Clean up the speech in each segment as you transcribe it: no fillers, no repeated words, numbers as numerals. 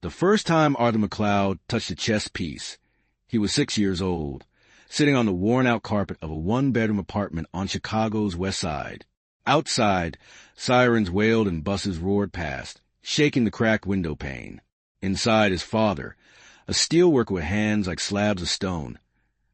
The first time Arthur McLeod touched a chess piece, he was 6 years old, sitting on the worn-out carpet of a one-bedroom apartment on Chicago's West Side. Outside, sirens wailed and buses roared past, shaking the cracked window pane. Inside, his father, a steelworker with hands like slabs of stone,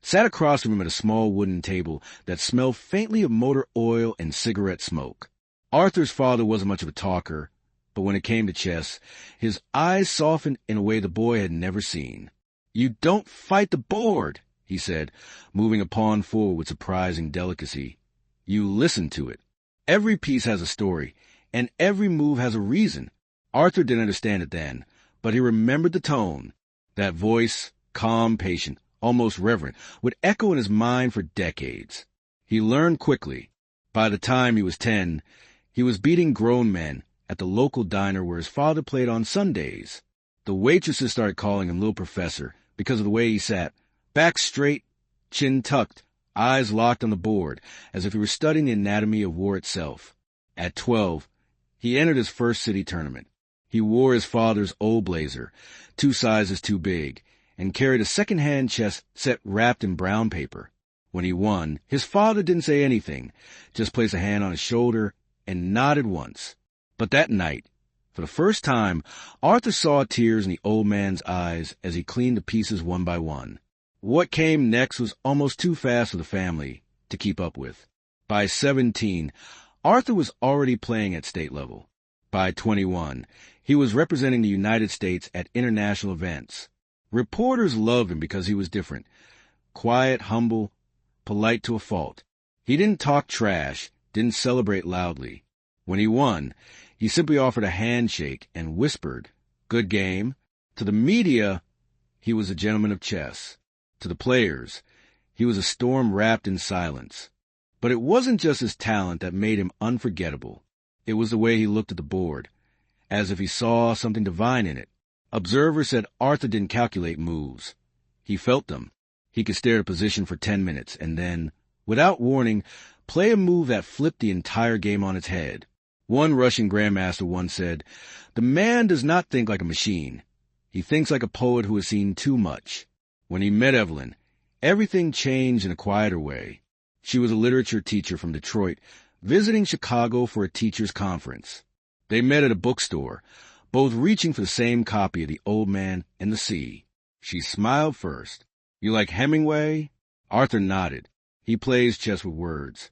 sat across from him at a small wooden table that smelled faintly of motor oil and cigarette smoke. Arthur's father wasn't much of a talker, but when it came to chess, his eyes softened in a way the boy had never seen. "You don't fight the board," he said, moving a pawn forward with surprising delicacy. "You listen to it. Every piece has a story, and every move has a reason." Arthur didn't understand it then, but he remembered the tone. That voice, calm, patient, almost reverent, would echo in his mind for decades. He learned quickly. By the time he was 10, he was beating grown men at the local diner where his father played on Sundays. The waitresses started calling him Little Professor because of the way he sat, back straight, chin tucked, eyes locked on the board, as if he were studying the anatomy of war itself. At 12, he entered his first city tournament. He wore his father's old blazer, 2 sizes too big, and carried a second-hand chess set wrapped in brown paper. When he won, his father didn't say anything, just placed a hand on his shoulder and nodded once. But that night, for the first time, Arthur saw tears in the old man's eyes as he cleaned the pieces one by one. What came next was almost too fast for the family to keep up with. By 17, Arthur was already playing at state level. By 21, he was representing the United States at international events. Reporters loved him because he was different. Quiet, humble, polite to a fault. He didn't talk trash, didn't celebrate loudly. When he won, he simply offered a handshake and whispered, "Good game." To the media, he was a gentleman of chess. To the players, he was a storm wrapped in silence. But it wasn't just his talent that made him unforgettable. It was the way he looked at the board, as if he saw something divine in it. Observers said Arthur didn't calculate moves. He felt them. He could stare at a position for 10 minutes and then, without warning, play a move that flipped the entire game on its head. One Russian grandmaster once said, "The man does not think like a machine. He thinks like a poet who has seen too much." When he met Evelyn, everything changed in a quieter way. She was a literature teacher from Detroit, visiting Chicago for a teachers' conference. They met at a bookstore, both reaching for the same copy of The Old Man and the Sea. She smiled first. "You like Hemingway?" Arthur nodded. He plays chess with words.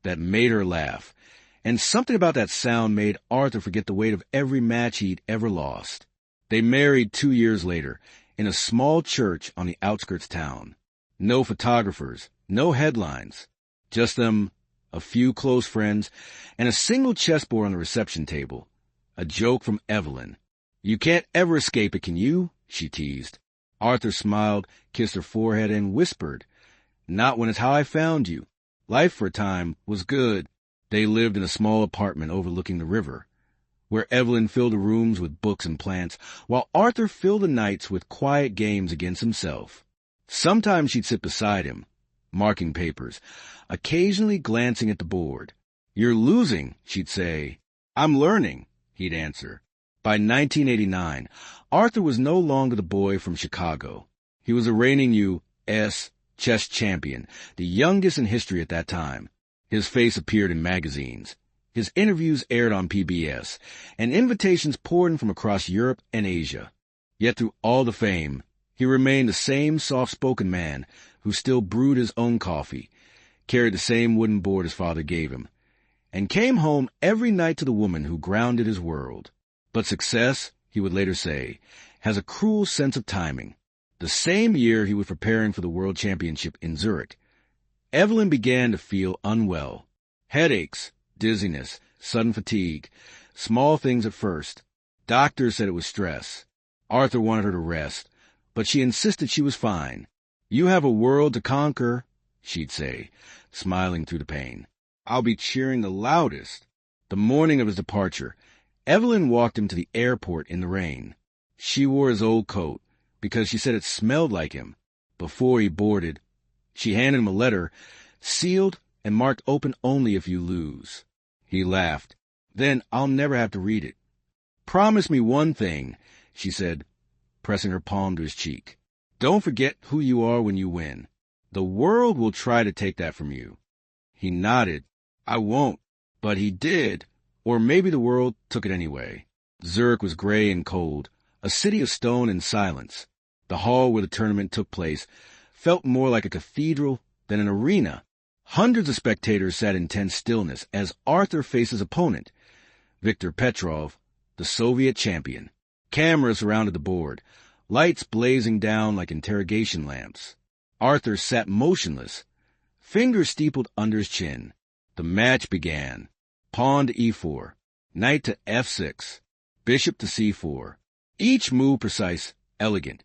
That made her laugh. And something about that sound made Arthur forget the weight of every match he'd ever lost. They married 2 years later, in a small church on the outskirts of town. No photographers, no headlines. Just them, a few close friends, and a single chessboard on the reception table. A joke from Evelyn. "You can't ever escape it, can you?" she teased. Arthur smiled, kissed her forehead, and whispered, "Not when it's how I found you." Life for a time was good. They lived in a small apartment overlooking the river, where Evelyn filled the rooms with books and plants, while Arthur filled the nights with quiet games against himself. Sometimes she'd sit beside him, marking papers, occasionally glancing at the board. "You're losing," she'd say. "I'm learning," he'd answer. By 1989, Arthur was no longer the boy from Chicago. He was a reigning U.S. chess champion, the youngest in history at that time. His face appeared in magazines. His interviews aired on PBS, and invitations poured in from across Europe and Asia. Yet through all the fame, he remained the same soft-spoken man who still brewed his own coffee, carried the same wooden board his father gave him, and came home every night to the woman who grounded his world. But success, he would later say, has a cruel sense of timing. The same year he was preparing for the World Championship in Zurich, Evelyn began to feel unwell. Headaches, dizziness, sudden fatigue, small things at first. Doctors said it was stress. Arthur wanted her to rest, but she insisted she was fine. "You have a world to conquer," she'd say, smiling through the pain. "I'll be cheering the loudest." The morning of his departure, Evelyn walked him to the airport in the rain. She wore his old coat, because she said it smelled like him. Before he boarded, she handed him a letter, sealed and marked open only if you lose. He laughed. "Then I'll never have to read it." "Promise me one thing," she said, pressing her palm to his cheek. Don't forget who you are when you win. The world will try to take that from you. He nodded. I won't. But he did. Or maybe the world took it anyway. Zurich was gray and cold, a city of stone and silence. The hall where the tournament took place felt more like a cathedral than an arena. Hundreds of spectators sat in tense stillness as Arthur faced his opponent, Viktor Petrov, the Soviet champion. Cameras surrounded the board, lights blazing down like interrogation lamps. Arthur sat motionless, fingers steepled under his chin. The match began. Pawn to e4, knight to f6, bishop to c4. Each move precise, elegant,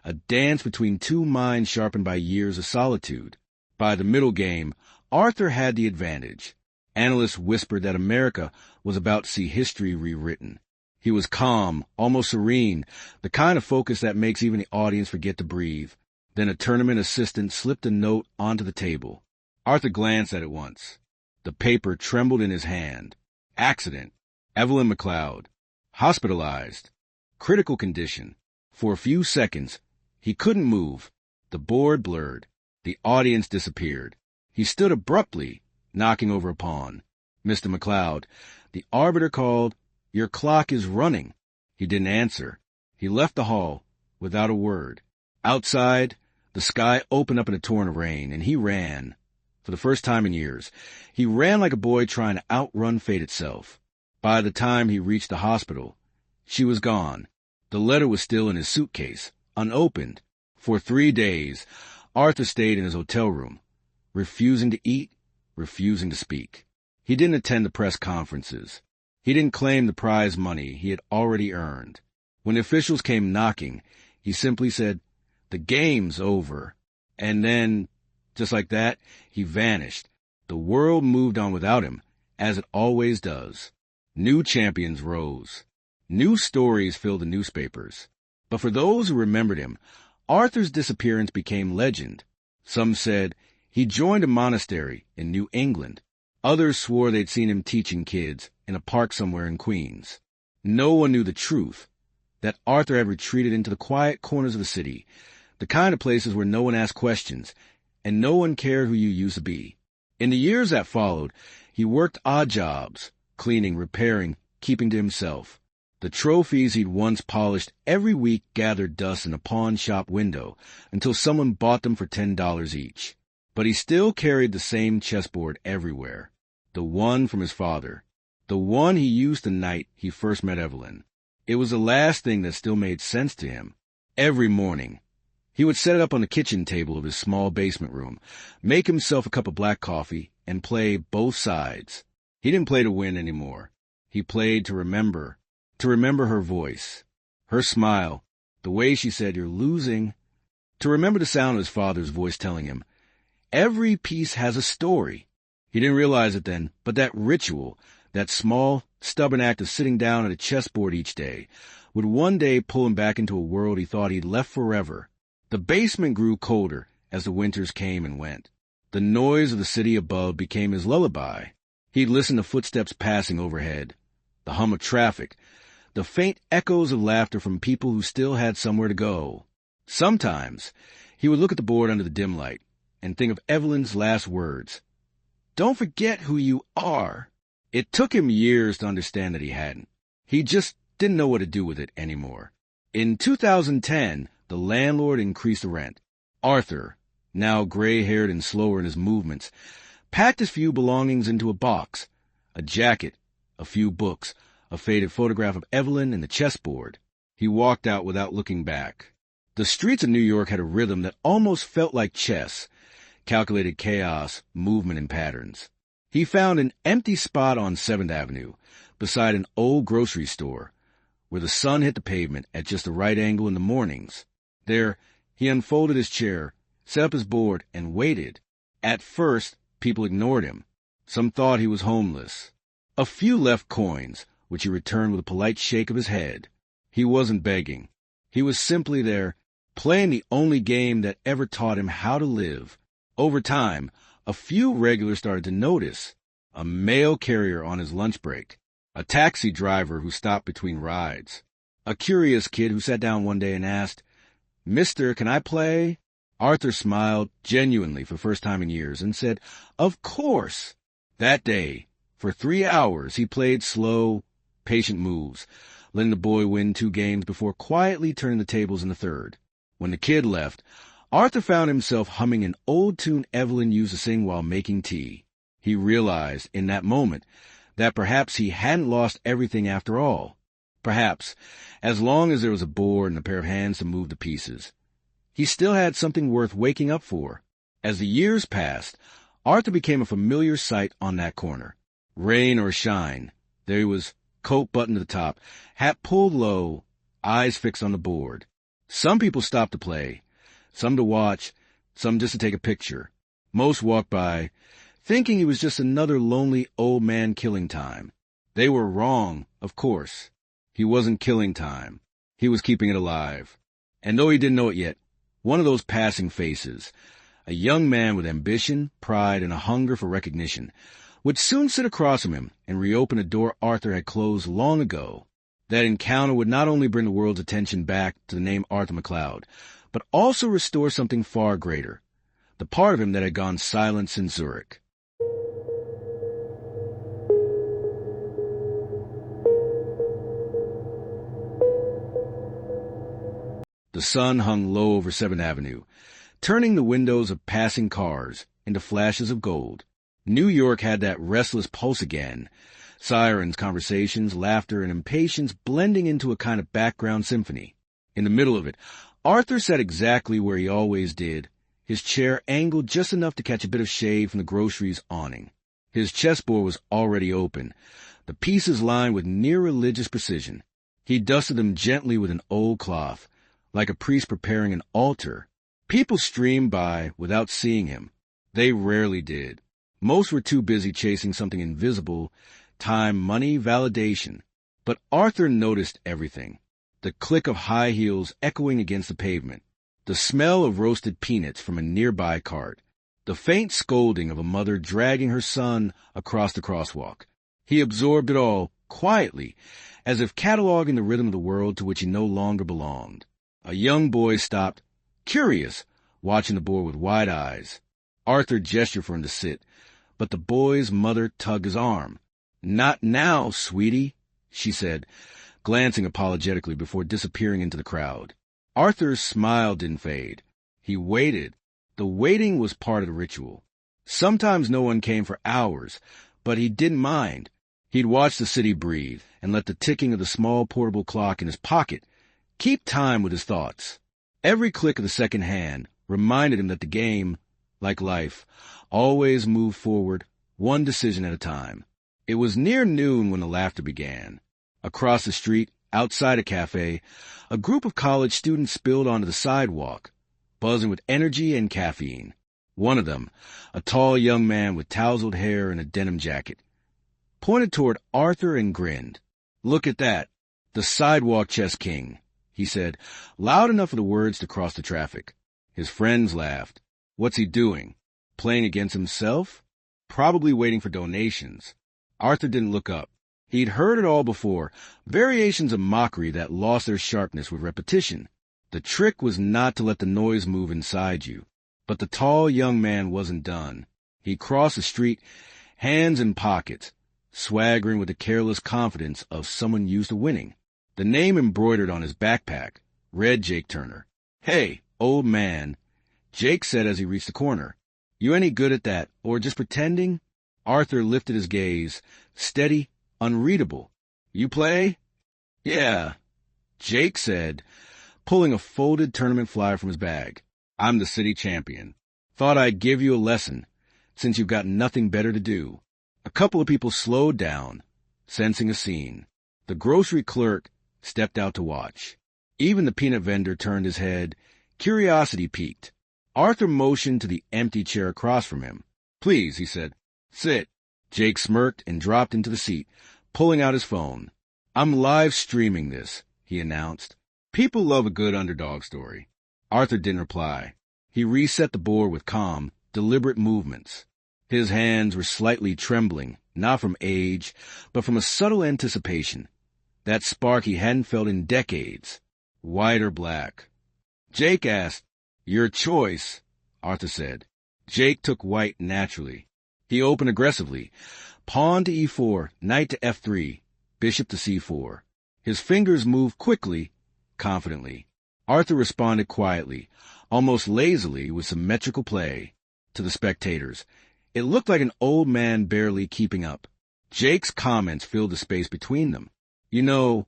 a dance between two minds sharpened by years of solitude. By the middle game, Arthur had the advantage. Analysts whispered that America was about to see history rewritten. He was calm, almost serene, the kind of focus that makes even the audience forget to breathe. Then a tournament assistant slipped a note onto the table. Arthur glanced at it once. The paper trembled in his hand. Accident. Evelyn McLeod. Hospitalized. Critical condition. For a few seconds, he couldn't move. The board blurred. The audience disappeared. He stood abruptly, knocking over a pawn. Mr. McLeod, the arbiter called, "Your clock is running." He didn't answer. He left the hall without a word. Outside, the sky opened up in a torrent of rain, and he ran. For the first time in years, he ran like a boy trying to outrun fate itself. By the time he reached the hospital, she was gone. The letter was still in his suitcase, unopened. For 3 days, Arthur stayed in his hotel room, refusing to eat, refusing to speak. He didn't attend the press conferences. He didn't claim the prize money he had already earned. When the officials came knocking, he simply said, "The game's over." And then, just like that, he vanished. The world moved on without him, as it always does. New champions rose. New stories filled the newspapers. But for those who remembered him, Arthur's disappearance became legend. Some said he joined a monastery in New England. Others swore they'd seen him teaching kids in a park somewhere in Queens. No one knew the truth, that Arthur had retreated into the quiet corners of the city, the kind of places where no one asked questions, and no one cared who you used to be. In the years that followed, he worked odd jobs, cleaning, repairing, keeping to himself. The trophies he'd once polished every week gathered dust in a pawn shop window until someone bought them for $10 each. But he still carried the same chessboard everywhere. The one from his father. The one he used the night he first met Evelyn. It was the last thing that still made sense to him. Every morning, he would set it up on the kitchen table of his small basement room, make himself a cup of black coffee, and play both sides. He didn't play to win anymore. He played to remember her voice, her smile, the way she said, "You're losing," to remember the sound of his father's voice telling him, "Every piece has a story." He didn't realize it then, but that ritual, that small, stubborn act of sitting down at a chessboard each day, would one day pull him back into a world he thought he'd left forever. The basement grew colder as the winters came and went. The noise of the city above became his lullaby. He'd listen to footsteps passing overhead, the hum of traffic, the faint echoes of laughter from people who still had somewhere to go. Sometimes he would look at the board under the dim light and think of Evelyn's last words. "Don't forget who you are." It took him years to understand that he hadn't. He just didn't know what to do with it anymore. In 2010, the landlord increased the rent. Arthur, now gray-haired and slower in his movements, packed his few belongings into a box, a jacket, a few books, a faded photograph of Evelyn and the chessboard. He walked out without looking back. The streets of New York had a rhythm that almost felt like chess, calculated chaos, movement, and patterns. He found an empty spot on 7th Avenue, beside an old grocery store, where the sun hit the pavement at just the right angle in the mornings. There, he unfolded his chair, set up his board, and waited. At first, people ignored him. Some thought he was homeless. A few left coins, which he returned with a polite shake of his head. He wasn't begging. He was simply there, playing the only game that ever taught him how to live. Over time, a few regulars started to notice. A mail carrier on his lunch break. A taxi driver who stopped between rides. a curious kid who sat down one day and asked, "Mister, can I play?" Arthur smiled genuinely for the first time in years and said, "Of course." That day, for 3 hours, he played slow, patient moves, letting the boy win 2 games before quietly turning the tables in the third. When the kid left, Arthur found himself humming an old tune Evelyn used to sing while making tea. He realized, in that moment, that perhaps he hadn't lost everything after all. Perhaps, as long as there was a board and a pair of hands to move the pieces, he still had something worth waking up for. As the years passed, Arthur became a familiar sight on that corner. Rain or shine, there he was, coat buttoned to the top, hat pulled low, eyes fixed on the board. Some people stopped to play, some to watch, some just to take a picture. Most walked by, thinking he was just another lonely old man killing time. They were wrong, of course. He wasn't killing time. He was keeping it alive. And though he didn't know it yet, one of those passing faces, a young man with ambition, pride, and a hunger for recognition, would soon sit across from him and reopen a door Arthur had closed long ago. That encounter would not only bring the world's attention back to the name Arthur McLeod, but also restore something far greater, the part of him that had gone silent since Zurich. The sun hung low over 7th Avenue, turning the windows of passing cars into flashes of gold. New York had that restless pulse again, sirens, conversations, laughter, and impatience blending into a kind of background symphony. In the middle of it, Arthur sat exactly where he always did, his chair angled just enough to catch a bit of shade from the groceries awning. His chessboard was already open, the pieces lined with near-religious precision. He dusted them gently with an old cloth, like a priest preparing an altar. People streamed by without seeing him. They rarely did. Most were too busy chasing something invisible, time, money, validation. But Arthur noticed everything. The click of high heels echoing against the pavement, the smell of roasted peanuts from a nearby cart, the faint scolding of a mother dragging her son across the crosswalk. He absorbed it all, quietly, as if cataloging the rhythm of the world to which he no longer belonged. A young boy stopped, curious, watching the board with wide eyes. Arthur gestured for him to sit, but the boy's mother tugged his arm. "Not now, sweetie," she said, glancing apologetically before disappearing into the crowd. Arthur's smile didn't fade. He waited. The waiting was part of the ritual. Sometimes no one came for hours, but he didn't mind. He'd watch the city breathe and let the ticking of the small portable clock in his pocket keep time with his thoughts. Every click of the second hand reminded him that the game, like life, always moved forward, one decision at a time. It was near noon when the laughter began. Across the street, outside a cafe, a group of college students spilled onto the sidewalk, buzzing with energy and caffeine. One of them, a tall young man with tousled hair and a denim jacket, pointed toward Arthur and grinned. "Look at that, the sidewalk chess king," he said, loud enough for the words to cross the traffic. His friends laughed. "What's he doing? Playing against himself? Probably waiting for donations." Arthur didn't look up. He'd heard it all before, variations of mockery that lost their sharpness with repetition. The trick was not to let the noise move inside you. But the tall young man wasn't done. He crossed the street, hands in pockets, swaggering with the careless confidence of someone used to winning. The name embroidered on his backpack read Jake Turner. "Hey, old man," Jake said as he reached the corner. "You any good at that, or just pretending?" Arthur lifted his gaze, steady, unreadable. "You play?" "Yeah," Jake said, pulling a folded tournament flyer from his bag. "I'm the city champion. Thought I'd give you a lesson, since you've got nothing better to do." A couple of people slowed down, sensing a scene. The grocery clerk stepped out to watch. Even the peanut vendor turned his head, curiosity piqued. Arthur motioned to the empty chair across from him. "Please," he said. "Sit." Jake smirked and dropped into the seat, pulling out his phone. "I'm live streaming this," he announced. "People love a good underdog story." Arthur didn't reply. He reset the board with calm, deliberate movements. His hands were slightly trembling, not from age, but from a subtle anticipation. That spark he hadn't felt in decades. White or black? Jake asked. Your choice, Arthur said. Jake took white naturally. He opened aggressively. Pawn to e4, knight to f3, bishop to c4. His fingers moved quickly, confidently. Arthur responded quietly, almost lazily, with symmetrical play. To the spectators, it looked like an old man barely keeping up. Jake's comments filled the space between them. You know,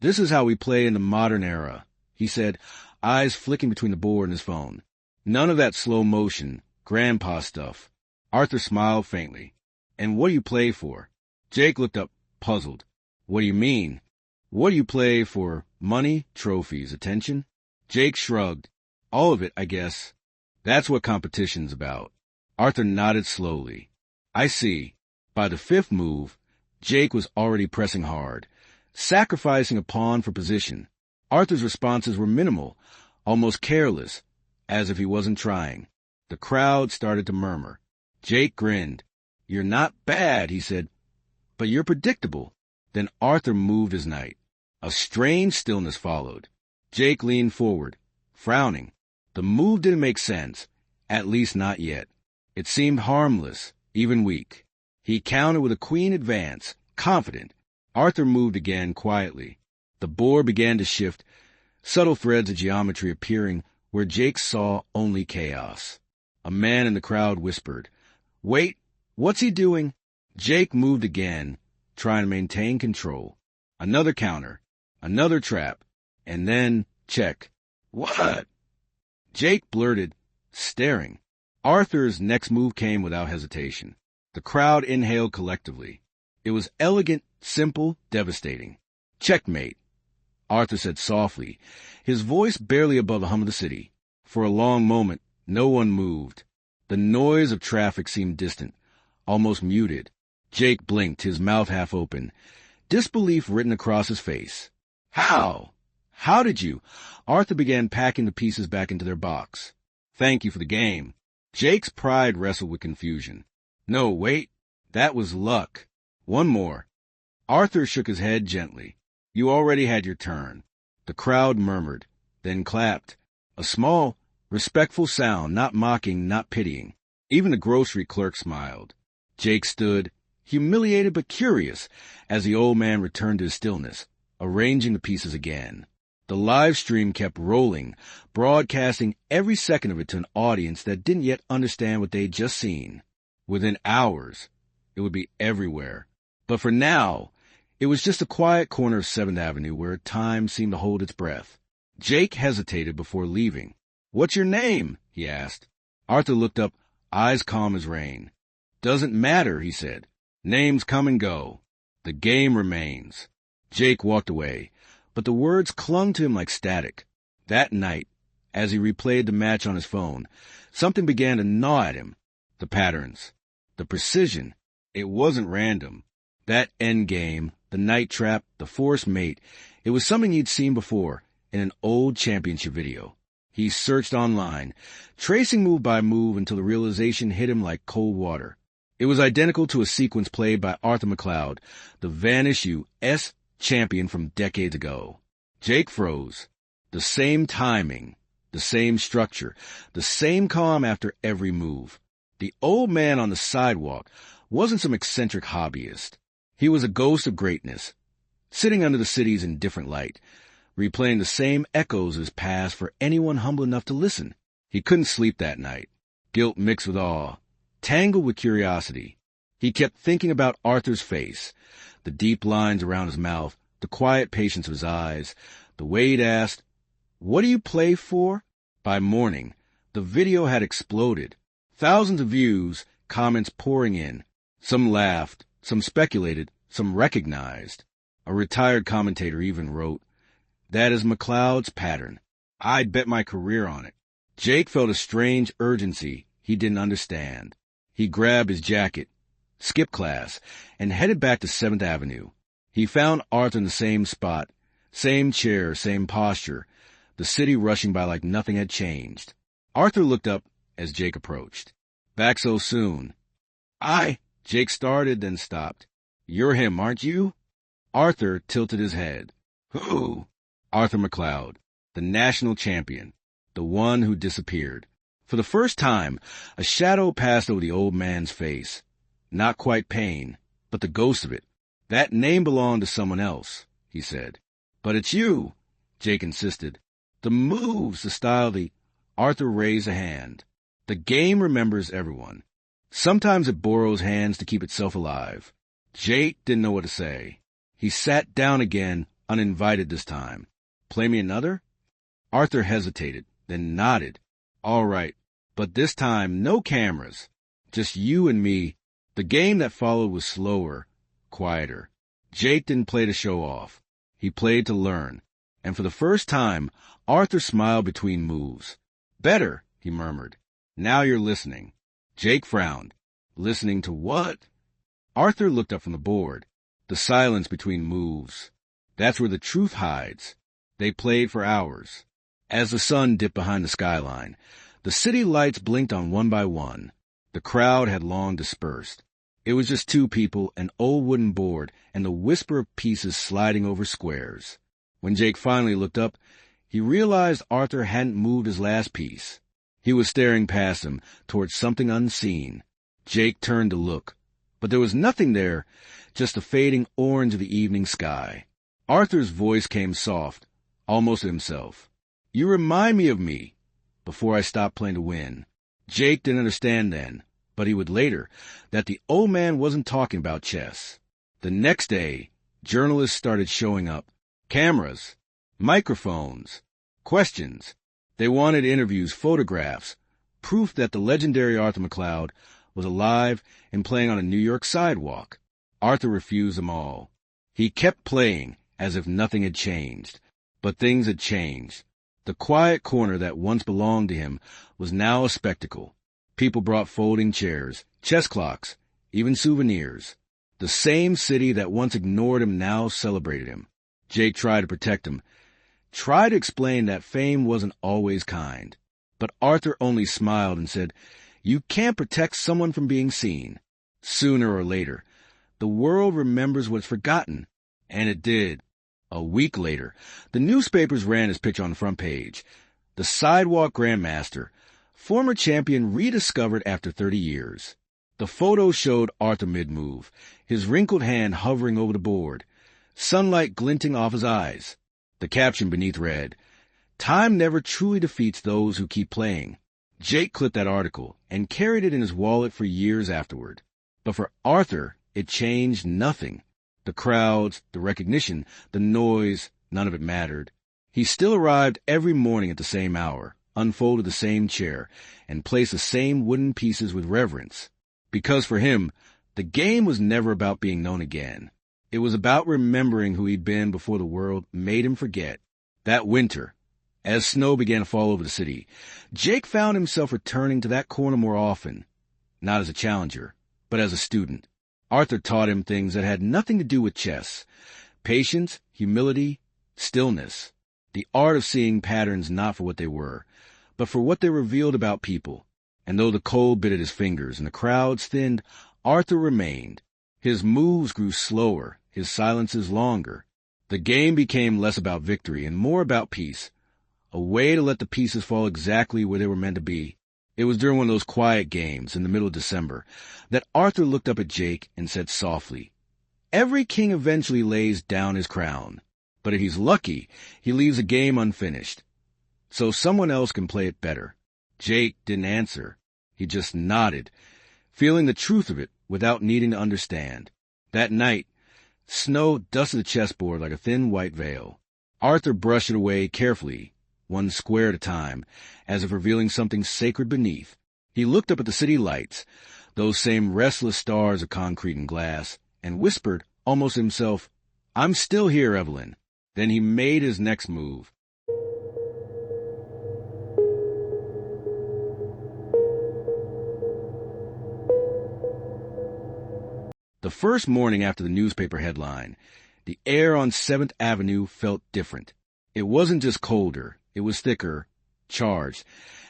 this is how we play in the modern era, he said, eyes flicking between the board and his phone. None of that slow motion, grandpa stuff. Arthur smiled faintly. And what do you play for? Jake looked up, puzzled. What do you mean? What do you play for? Money, trophies, attention? Jake shrugged. All of it, I guess. That's what competition's about. Arthur nodded slowly. I see. By the fifth move, Jake was already pressing hard, sacrificing a pawn for position. Arthur's responses were minimal, almost careless, as if he wasn't trying. The crowd started to murmur. Jake grinned. You're not bad, he said, but you're predictable. Then Arthur moved his knight. A strange stillness followed. Jake leaned forward, frowning. The move didn't make sense, at least not yet. It seemed harmless, even weak. He countered with a queen advance, confident. Arthur moved again quietly. The board began to shift, subtle threads of geometry appearing where Jake saw only chaos. A man in the crowd whispered, Wait, what's he doing? Jake moved again, trying to maintain control. Another counter, another trap, and then check. What? Jake blurted, staring. Arthur's next move came without hesitation. The crowd inhaled collectively. It was elegant, simple, devastating. Checkmate, Arthur said softly, his voice barely above the hum of the city. For a long moment, no one moved. The noise of traffic seemed distant, almost muted. Jake blinked, his mouth half open, disbelief written across his face. How? How did you? Arthur began packing the pieces back into their box. Thank you for the game. Jake's pride wrestled with confusion. No, wait. That was luck. One more. Arthur shook his head gently. You already had your turn. The crowd murmured, then clapped. A small, respectful sound, not mocking, not pitying. Even the grocery clerk smiled. Jake stood, humiliated but curious, as the old man returned to his stillness, arranging the pieces again. The live stream kept rolling, broadcasting every second of it to an audience that didn't yet understand what they'd just seen. Within hours, it would be everywhere. But for now, it was just a quiet corner of 7th Avenue where time seemed to hold its breath. Jake hesitated before leaving. What's your name? He asked. Arthur looked up, eyes calm as rain. Doesn't matter, he said. Names come and go. The game remains. Jake walked away, but the words clung to him like static. That night, as he replayed the match on his phone, something began to gnaw at him. The patterns. The precision. It wasn't random. That endgame, the night trap, the forced mate, it was something he'd seen before in an old championship video. He searched online, tracing move by move until the realization hit him like cold water. It was identical to a sequence played by Arthur McLeod, the Vanish U.S. champion from decades ago. Jake froze. The same timing, the same structure, the same calm after every move. The old man on the sidewalk wasn't some eccentric hobbyist. He was a ghost of greatness, sitting under the city's indifferent light, replaying the same echoes of his past for anyone humble enough to listen. He couldn't sleep that night. Guilt mixed with awe, tangled with curiosity. He kept thinking about Arthur's face, the deep lines around his mouth, the quiet patience of his eyes, the way he'd asked, "What do you play for?" By morning, the video had exploded. Thousands of views, comments pouring in. Some laughed, some speculated, some recognized. A retired commentator even wrote, "That is McLeod's pattern. I'd bet my career on it." Jake felt a strange urgency he didn't understand. He grabbed his jacket, skipped class, and headed back to 7th Avenue. He found Arthur in the same spot, same chair, same posture, the city rushing by like nothing had changed. Arthur looked up as Jake approached. "Back so soon?" Jake started, then stopped. "You're him, aren't you?" Arthur tilted his head. Who? Arthur McLeod, the national champion, the one who disappeared. For the first time, a shadow passed over the old man's face. Not quite pain, but the ghost of it. That name belonged to someone else, he said. But it's you, Jake insisted. The moves, the style, Arthur raised a hand. The game remembers everyone. Sometimes it borrows hands to keep itself alive. Jake didn't know what to say. He sat down again, uninvited this time. Play me another? Arthur hesitated, then nodded. All right, but this time no cameras. Just you and me. The game that followed was slower, quieter. Jake didn't play to show off. He played to learn. And for the first time, Arthur smiled between moves. Better, he murmured. Now you're listening. Jake frowned. Listening to what? Arthur looked up from the board. The silence between moves. That's where the truth hides. They played for hours. As the sun dipped behind the skyline, the city lights blinked on one by one. The crowd had long dispersed. It was just two people, an old wooden board, and the whisper of pieces sliding over squares. When Jake finally looked up, he realized Arthur hadn't moved his last piece. He was staring past him towards something unseen. Jake turned to look, but there was nothing there, just the fading orange of the evening sky. Arthur's voice came soft, almost to himself. You remind me of me, before I stopped playing to win. Jake didn't understand then, but he would later, that the old man wasn't talking about chess. The next day, journalists started showing up. Cameras, microphones, questions. They wanted interviews, photographs, proof that the legendary Arthur McLeod was alive and playing on a New York sidewalk. Arthur refused them all. He kept playing as if nothing had changed. But things had changed. The quiet corner that once belonged to him was now a spectacle. People brought folding chairs, chess clocks, even souvenirs. The same city that once ignored him now celebrated him. Jake tried to protect him, tried to explain that fame wasn't always kind. But Arthur only smiled and said, You can't protect someone from being seen. Sooner or later, the world remembers what's forgotten. And it did. A week later, the newspapers ran his picture on the front page. The Sidewalk Grandmaster, former champion rediscovered after 30 years. The photo showed Arthur mid-move, his wrinkled hand hovering over the board, sunlight glinting off his eyes. The caption beneath read, Time never truly defeats those who keep playing. Jake clipped that article and carried it in his wallet for years afterward. But for Arthur, it changed nothing. The crowds, the recognition, the noise, none of it mattered. He still arrived every morning at the same hour, unfolded the same chair, and placed the same wooden pieces with reverence. Because for him, the game was never about being known again. It was about remembering who he'd been before the world made him forget. That winter, as snow began to fall over the city, Jake found himself returning to that corner more often, not as a challenger, but as a student. Arthur taught him things that had nothing to do with chess. Patience, humility, stillness. The art of seeing patterns not for what they were, but for what they revealed about people. And though the cold bit at his fingers and the crowds thinned, Arthur remained. His moves grew slower, his silences longer. The game became less about victory and more about peace, a way to let the pieces fall exactly where they were meant to be. It was during one of those quiet games in the middle of December that Arthur looked up at Jake and said softly, Every king eventually lays down his crown, but if he's lucky, he leaves a game unfinished, so someone else can play it better. Jake didn't answer. He just nodded, feeling the truth of it without needing to understand. That night, snow dusted the chessboard like a thin white veil. Arthur brushed it away carefully, one square at a time, as if revealing something sacred beneath. He looked up at the city lights, those same restless stars of concrete and glass, and whispered, almost to himself, I'm still here, Evelyn. Then he made his next move. The first morning after the newspaper headline, the air on 7th Avenue felt different. It wasn't just colder. It was thicker, charged,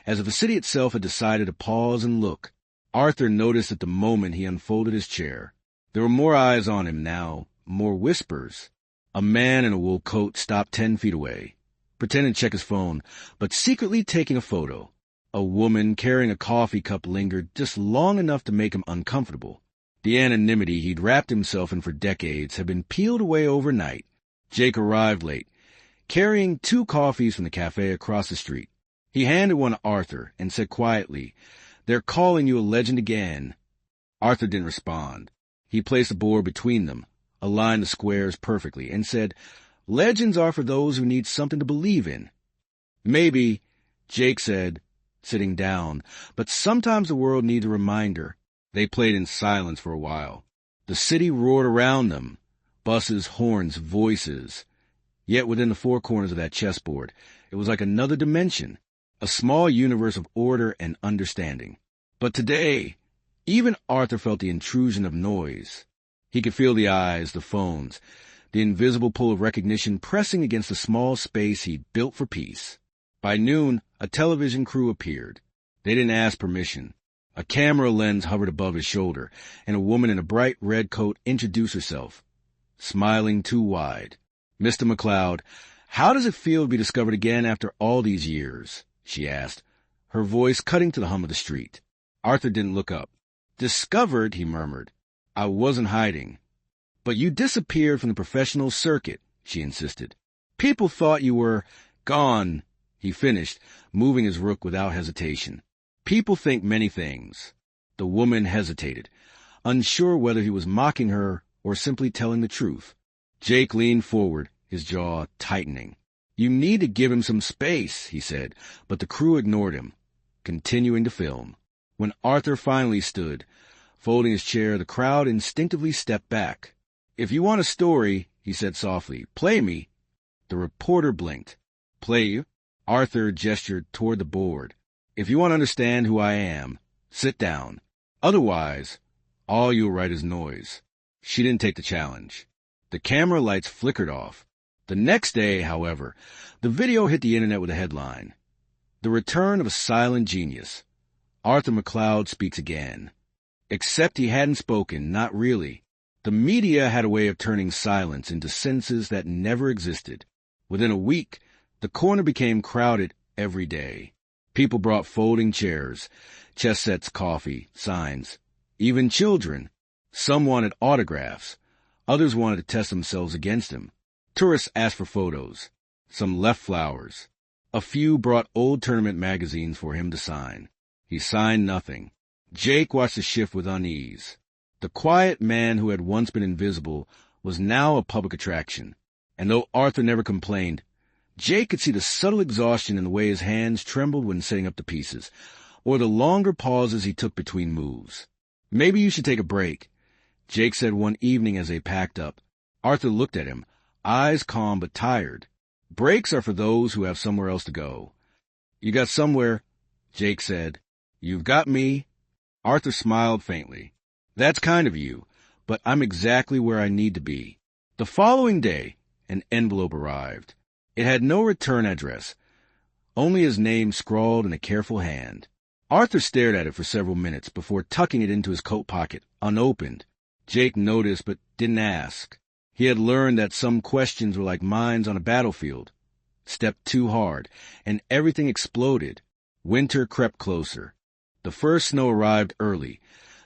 as if the city itself had decided to pause and look. Arthur noticed at the moment he unfolded his chair. There were more eyes on him now, more whispers. A man in a wool coat stopped 10 feet away, pretending to check his phone, but secretly taking a photo. A woman carrying a coffee cup lingered just long enough to make him uncomfortable. The anonymity he'd wrapped himself in for decades had been peeled away overnight. Jake arrived late, carrying 2 coffees from the cafe across the street. He handed one to Arthur and said quietly, "They're calling you a legend again." Arthur didn't respond. He placed a board between them, aligned the squares perfectly, and said, "Legends are for those who need something to believe in." "Maybe," Jake said, sitting down, "but sometimes the world needs a reminder." They played in silence for a while. The city roared around them. Buses, horns, voices. Yet within the 4 corners of that chessboard, it was like another dimension, a small universe of order and understanding. But today, even Arthur felt the intrusion of noise. He could feel the eyes, the phones, the invisible pull of recognition pressing against the small space he'd built for peace. By noon, a television crew appeared. They didn't ask permission. A camera lens hovered above his shoulder, and a woman in a bright red coat introduced herself, smiling too wide. "Mr. McCloud, how does it feel to be discovered again after all these years?" she asked, her voice cutting to the hum of the street. Arthur didn't look up. "Discovered," he murmured. "I wasn't hiding." "But you disappeared from the professional circuit," she insisted. "People thought you were gone," he finished, moving his rook without hesitation. "People think many things." The woman hesitated, unsure whether he was mocking her or simply telling the truth. Jake leaned forward, his jaw tightening. "You need to give him some space," he said, but the crew ignored him, continuing to film. When Arthur finally stood, folding his chair, the crowd instinctively stepped back. "If you want a story," he said softly, "play me." The reporter blinked. "Play you?" Arthur gestured toward the board. "If you want to understand who I am, sit down. Otherwise, all you'll write is noise." She didn't take the challenge. The camera lights flickered off. The next day, however, the video hit the internet with a headline: "The Return of a Silent Genius. Arthur McCloud Speaks Again." Except he hadn't spoken, not really. The media had a way of turning silence into sentences that never existed. Within a week, the corner became crowded every day. People brought folding chairs, chess sets, coffee, signs, even children. Some wanted autographs. Others wanted to test themselves against him. Tourists asked for photos. Some left flowers. A few brought old tournament magazines for him to sign. He signed nothing. Jake watched the shift with unease. The quiet man who had once been invisible was now a public attraction. And though Arthur never complained, Jake could see the subtle exhaustion in the way his hands trembled when setting up the pieces, or the longer pauses he took between moves. "Maybe you should take a break," Jake said one evening as they packed up. Arthur looked at him, eyes calm but tired. "Breaks are for those who have somewhere else to go." "You got somewhere," Jake said. "You've got me." Arthur smiled faintly. "That's kind of you, but I'm exactly where I need to be." The following day, an envelope arrived. It had no return address, only his name scrawled in a careful hand. Arthur stared at it for several minutes before tucking it into his coat pocket, unopened. Jake noticed but didn't ask. He had learned that some questions were like mines on a battlefield. Stepped too hard, and everything exploded. Winter crept closer. The first snow arrived early,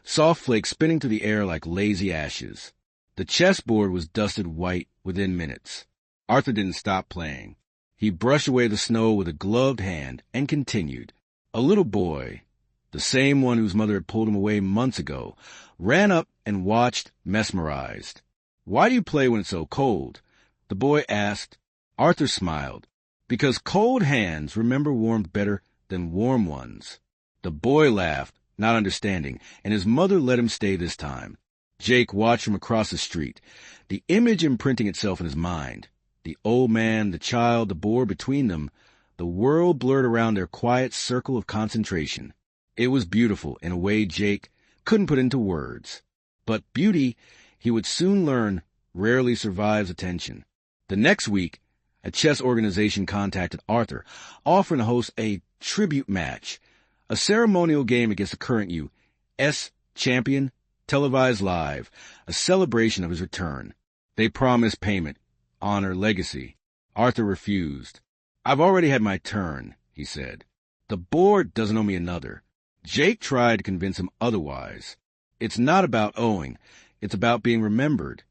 soft flakes spinning through the air like lazy ashes. The chessboard was dusted white within minutes. Arthur didn't stop playing. He brushed away the snow with a gloved hand and continued. A little boy, the same one whose mother had pulled him away months ago, ran up and watched, mesmerized. "Why do you play when it's so cold?" the boy asked. Arthur smiled. "Because cold hands remember warmth better than warm ones." The boy laughed, not understanding, and his mother let him stay this time. Jake watched from across the street, the image imprinting itself in his mind. The old man, the child, the board between them, the world blurred around their quiet circle of concentration. It was beautiful in a way Jake couldn't put into words. But beauty, he would soon learn, rarely survives attention. The next week, a chess organization contacted Arthur, offering to host a tribute match, a ceremonial game against the current U.S. champion, televised live, a celebration of his return. They promised payment, honor, legacy. Arthur refused. I've already had my turn, he said. The board doesn't owe me another. Jake tried to convince him otherwise. It's not about owing. It's about being remembered.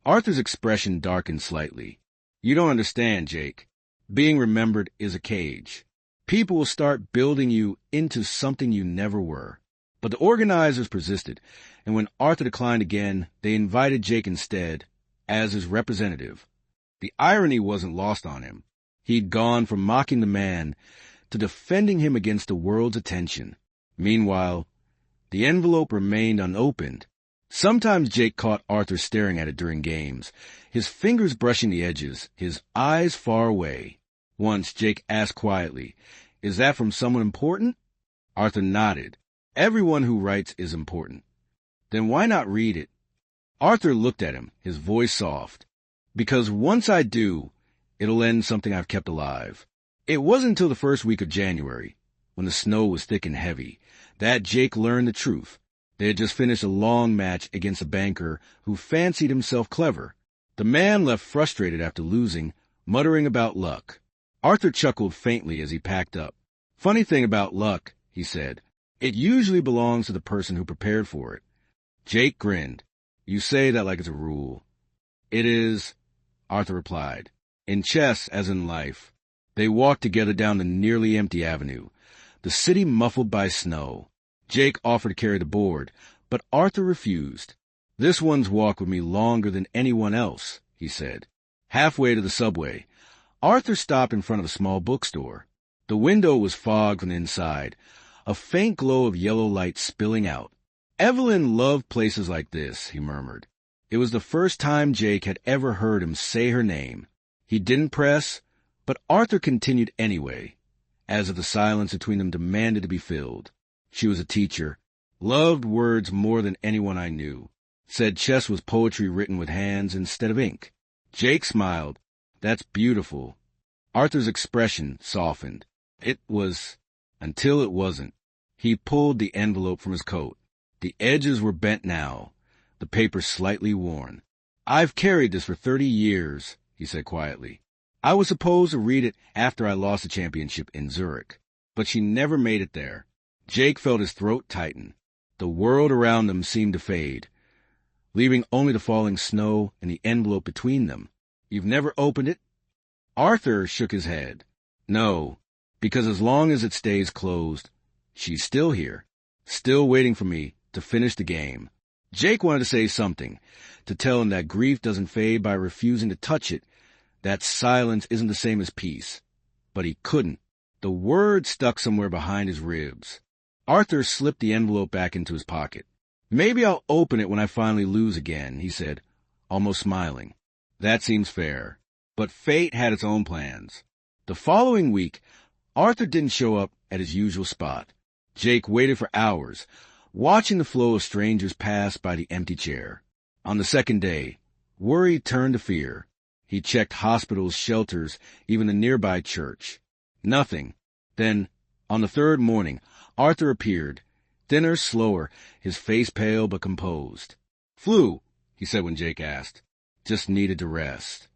Arthur's expression darkened slightly. You don't understand, Jake. Being remembered is a cage. People will start building you into something you never were. But the organizers persisted, and when Arthur declined again, they invited Jake instead, as his representative. The irony wasn't lost on him. He'd gone from mocking the man to defending him against the world's attention. Meanwhile, the envelope remained unopened. Sometimes Jake caught Arthur staring at it during games, his fingers brushing the edges, his eyes far away. Once Jake asked quietly, "Is that from someone important?" Arthur nodded. "Everyone who writes is important." "Then why not read it?" Arthur looked at him, his voice soft. "Because once I do, it'll end something I've kept alive." It wasn't until the first week of January, when the snow was thick and heavy, that Jake learned the truth. They had just finished a long match against a banker who fancied himself clever. The man left frustrated after losing, muttering about luck. Arthur chuckled faintly as he packed up. "Funny thing about luck," he said. "It usually belongs to the person who prepared for it." Jake grinned. "You say that like it's a rule." "It is," Arthur replied. "In chess, as in life." They walked together down the nearly empty avenue, the city muffled by snow. Jake offered to carry the board, but Arthur refused. "This one's walked with me longer than anyone else," he said. Halfway to the subway, Arthur stopped in front of a small bookstore. The window was fogged from the inside, a faint glow of yellow light spilling out. Evelyn loved places like this, he murmured. It was the first time Jake had ever heard him say her name. He didn't press, but Arthur continued anyway, as if the silence between them demanded to be filled. She was a teacher, loved words more than anyone I knew, said chess was poetry written with hands instead of ink. Jake smiled. "That's beautiful." Arthur's expression softened. It was, until it wasn't. He pulled the envelope from his coat. The edges were bent now, the paper slightly worn. "I've carried this for 30 years, he said quietly. "I was supposed to read it after I lost the championship in Zurich, but she never made it there." Jake felt his throat tighten. The world around them seemed to fade, leaving only the falling snow and the envelope between them. "You've never opened it?" Arthur shook his head. "No, because as long as it stays closed, she's still here, still waiting for me to finish the game." Jake wanted to say something, to tell him that grief doesn't fade by refusing to touch it, that silence isn't the same as peace. But he couldn't. The word stuck somewhere behind his ribs. Arthur slipped the envelope back into his pocket. "Maybe I'll open it when I finally lose again," he said, almost smiling. "That seems fair." But fate had its own plans. The following week, Arthur didn't show up at his usual spot. Jake waited for hours, watching the flow of strangers pass by the empty chair. On the second day, worry turned to fear. He checked hospitals, shelters, even the nearby church. Nothing. Then, on the third morning, Arthur appeared, thinner, slower, his face pale but composed. "Flu," he said when Jake asked. "Just needed to rest."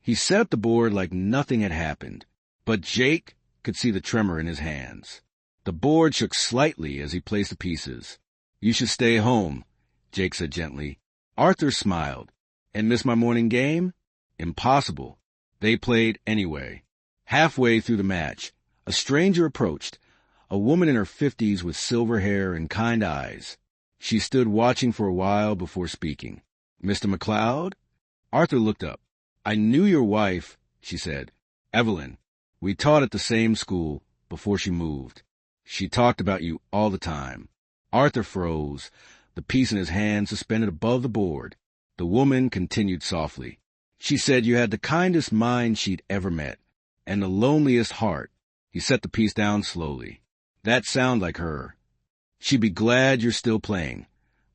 He set up the board like nothing had happened, but Jake could see the tremor in his hands. The board shook slightly as he placed the pieces. "You should stay home," Jake said gently. Arthur smiled. "And miss my morning game?" Impossible. They played anyway. Halfway through the match, a stranger approached, a woman in her 50s with silver hair and kind eyes. She stood watching for a while before speaking. "Mr. McLeod?" Arthur looked up. "I knew your wife," she said. "Evelyn. We taught at the same school before she moved. She talked about you all the time." Arthur froze, the piece in his hand suspended above the board. The woman continued softly. "She said you had the kindest mind she'd ever met, and the loneliest heart." He set the piece down slowly. "That sounds like her." "She'd be glad you're still playing,"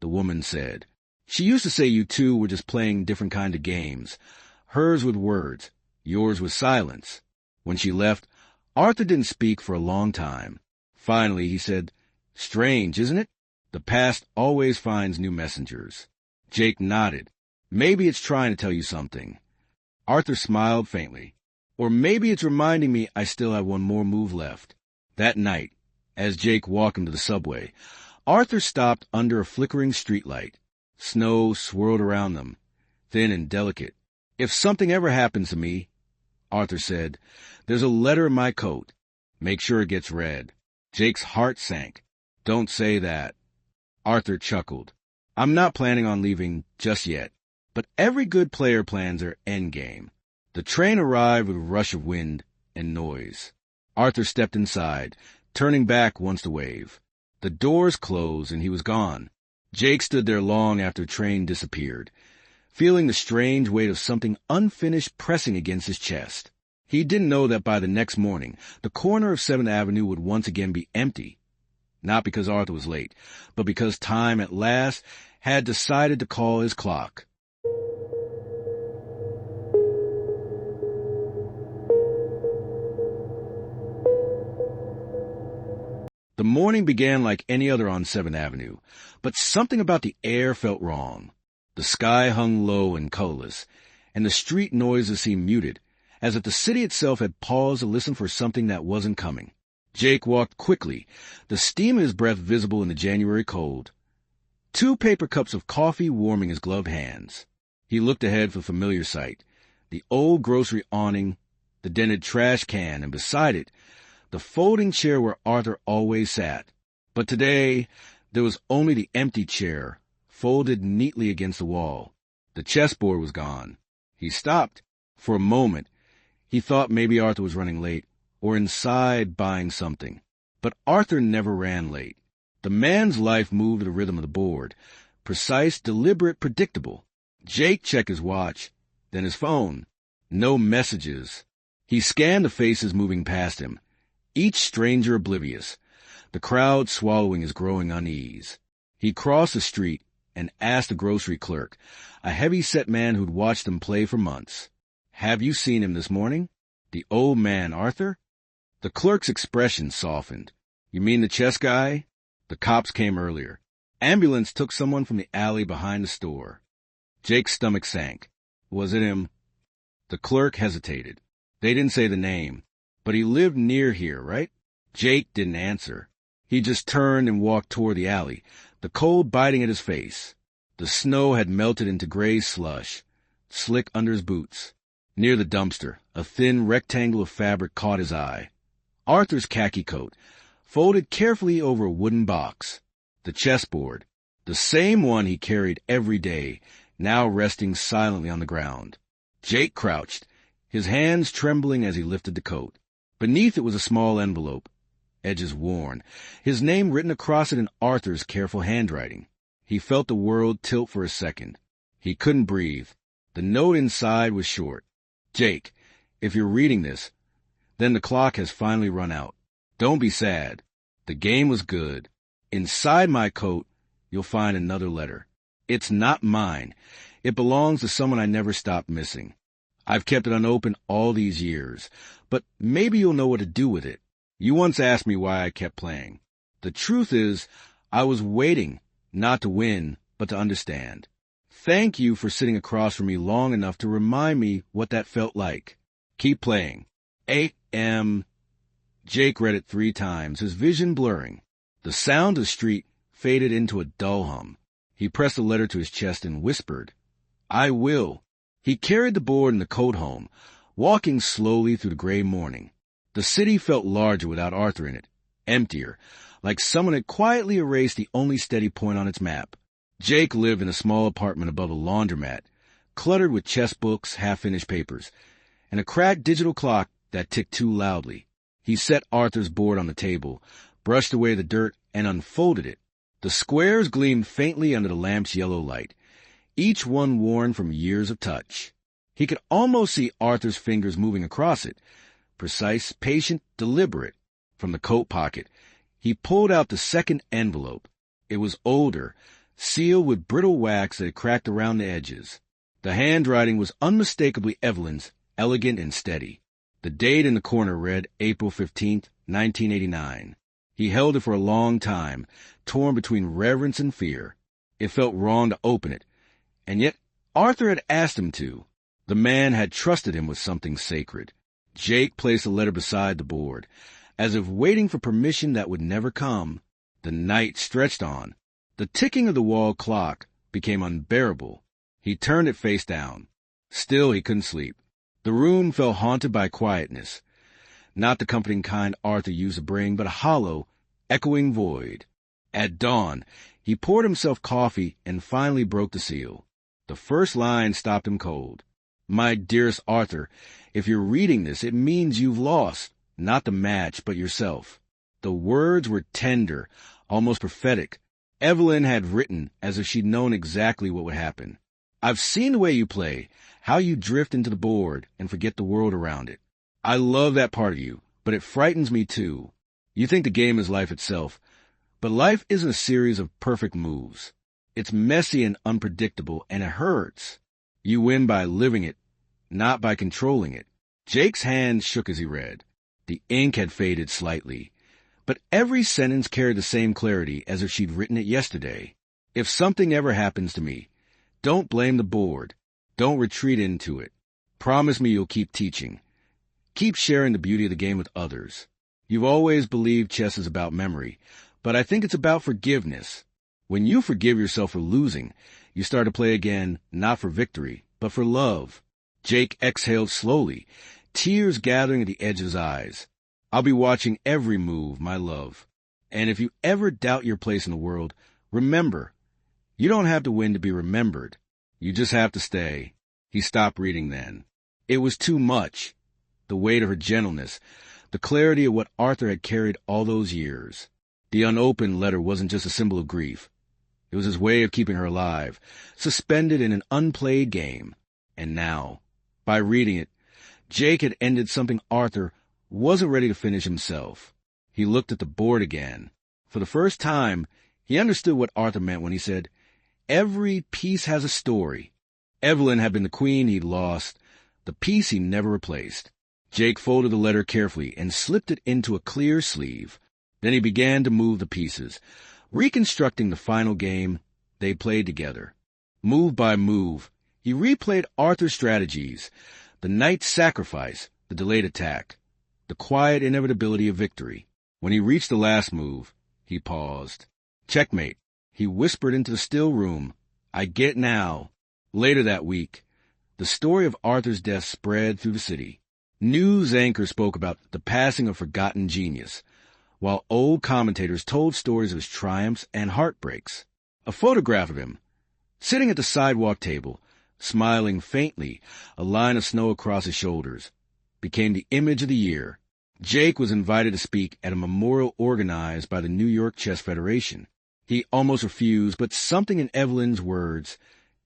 the woman said. "She used to say you two were just playing different kind of games, hers with words, yours with silence." When she left, Arthur didn't speak for a long time. Finally, he said, "Strange, isn't it? The past always finds new messengers." Jake nodded. Maybe it's trying to tell you something. Arthur smiled faintly. Or maybe it's reminding me I still have one more move left. That night, as Jake walked into the subway, Arthur stopped under a flickering streetlight. Snow swirled around them, thin and delicate. "If something ever happens to me," Arthur said, "there's a letter in my coat. Make sure it gets read." Jake's heart sank. "Don't say that." Arthur chuckled. "I'm not planning on leaving just yet, but every good player plans their endgame." The train arrived with a rush of wind and noise. Arthur stepped inside, turning back once to wave. The doors closed and he was gone. Jake stood there long after the train disappeared, feeling the strange weight of something unfinished pressing against his chest. He didn't know that by the next morning, the corner of 7th Avenue would once again be empty. Not because Arthur was late, but because time at last had decided to call his clock. The morning began like any other on 7th Avenue, but something about the air felt wrong. The sky hung low and colorless, and the street noises seemed muted, as if the city itself had paused to listen for something that wasn't coming. Jake walked quickly, the steam of his breath visible in the January cold. 2 paper cups of coffee warming his gloved hands. He looked ahead for a familiar sight, the old grocery awning, the dented trash can, and beside it, the folding chair where Arthur always sat. But today, there was only the empty chair, folded neatly against the wall. The chessboard was gone. He stopped. For a moment, he thought maybe Arthur was running late, or inside buying something. But Arthur never ran late. The man's life moved to the rhythm of the board, precise, deliberate, predictable. Jake checked his watch, then his phone. No messages. He scanned the faces moving past him, each stranger oblivious, the crowd swallowing his growing unease. He crossed the street and asked the grocery clerk, a heavy-set man who'd watched them play for months, "Have you seen him this morning? The old man, Arthur?" The clerk's expression softened. "You mean the chess guy?" The cops came earlier. Ambulance took someone from the alley behind the store. Jake's stomach sank. Was it him? The clerk hesitated. They didn't say the name. But he lived near here, right? Jake didn't answer. He just turned and walked toward the alley, the cold biting at his face. The snow had melted into gray slush, slick under his boots. Near the dumpster, a thin rectangle of fabric caught his eye. Arthur's khaki coat, folded carefully over a wooden box. The chessboard, the same one he carried every day, now resting silently on the ground. Jake crouched, his hands trembling as he lifted the coat. Beneath it was a small envelope, edges worn, his name written across it in Arthur's careful handwriting. He felt the world tilt for a second. He couldn't breathe. The note inside was short. "Jake, if you're reading this, then the clock has finally run out. Don't be sad. The game was good. Inside my coat, you'll find another letter. It's not mine. It belongs to someone I never stopped missing. I've kept it unopened all these years, but maybe you'll know what to do with it. You once asked me why I kept playing. The truth is, I was waiting, not to win, but to understand. Thank you for sitting across from me long enough to remind me what that felt like. Keep playing. A.M." Jake read it 3 times, his vision blurring. The sound of the street faded into a dull hum. He pressed the letter to his chest and whispered, "I will." He carried the board and the coat home, walking slowly through the gray morning. The city felt larger without Arthur in it, emptier, like someone had quietly erased the only steady point on its map. Jake lived in a small apartment above a laundromat, cluttered with chess books, half-finished papers, and a cracked digital clock that ticked too loudly. He set Arthur's board on the table, brushed away the dirt, and unfolded it. The squares gleamed faintly under the lamp's yellow light, each one worn from years of touch. He could almost see Arthur's fingers moving across it, precise, patient, deliberate. From the coat pocket, he pulled out the second envelope. It was older, sealed with brittle wax that had cracked around the edges. The handwriting was unmistakably Evelyn's, elegant and steady. The date in the corner read April 15th, 1989. He held it for a long time, torn between reverence and fear. It felt wrong to open it, and yet Arthur had asked him to. The man had trusted him with something sacred. Jake placed the letter beside the board, as if waiting for permission that would never come. The night stretched on. The ticking of the wall clock became unbearable. He turned it face down. Still he couldn't sleep. The room felt haunted by quietness. Not the comforting kind Arthur used to bring, but a hollow, echoing void. At dawn, he poured himself coffee and finally broke the seal. The first line stopped him cold. My dearest Arthur, if you're reading this, it means you've lost, not the match, but yourself. The words were tender, almost prophetic. Evelyn had written as if she'd known exactly what would happen. I've seen the way you play, how you drift into the board and forget the world around it. I love that part of you, but it frightens me too. You think the game is life itself, but life isn't a series of perfect moves. It's messy and unpredictable, and it hurts. You win by living it, not by controlling it. Jake's hand shook as he read. The ink had faded slightly, but every sentence carried the same clarity as if she'd written it yesterday. If something ever happens to me, don't blame the board. Don't retreat into it. Promise me you'll keep teaching. Keep sharing the beauty of the game with others. You've always believed chess is about memory, but I think it's about forgiveness. When you forgive yourself for losing, you start to play again, not for victory, but for love. Jake exhaled slowly, tears gathering at the edge of his eyes. I'll be watching every move, my love. And if you ever doubt your place in the world, remember, you don't have to win to be remembered. You just have to stay. He stopped reading then. It was too much. The weight of her gentleness, the clarity of what Arthur had carried all those years. The unopened letter wasn't just a symbol of grief. It was his way of keeping her alive, suspended in an unplayed game. And now, by reading it, Jake had ended something Arthur wasn't ready to finish himself. He looked at the board again. For the first time, he understood what Arthur meant when he said, every piece has a story. Evelyn had been the queen he'd lost, the piece he never replaced. Jake folded the letter carefully and slipped it into a clear sleeve. Then he began to move the pieces, reconstructing the final game they played together. Move by move, he replayed Arthur's strategies, the knight's sacrifice, the delayed attack, the quiet inevitability of victory. When he reached the last move, he paused. Checkmate, he whispered into the still room. I get it now. Later that week, the story of Arthur's death spread through the city. News anchors spoke about the passing of forgotten genius, while old commentators told stories of his triumphs and heartbreaks. A photograph of him, sitting at the sidewalk table, smiling faintly, a line of snow across his shoulders, became the image of the year. Jake was invited to speak at a memorial organized by the New York Chess Federation. He almost refused, but something in Evelyn's words,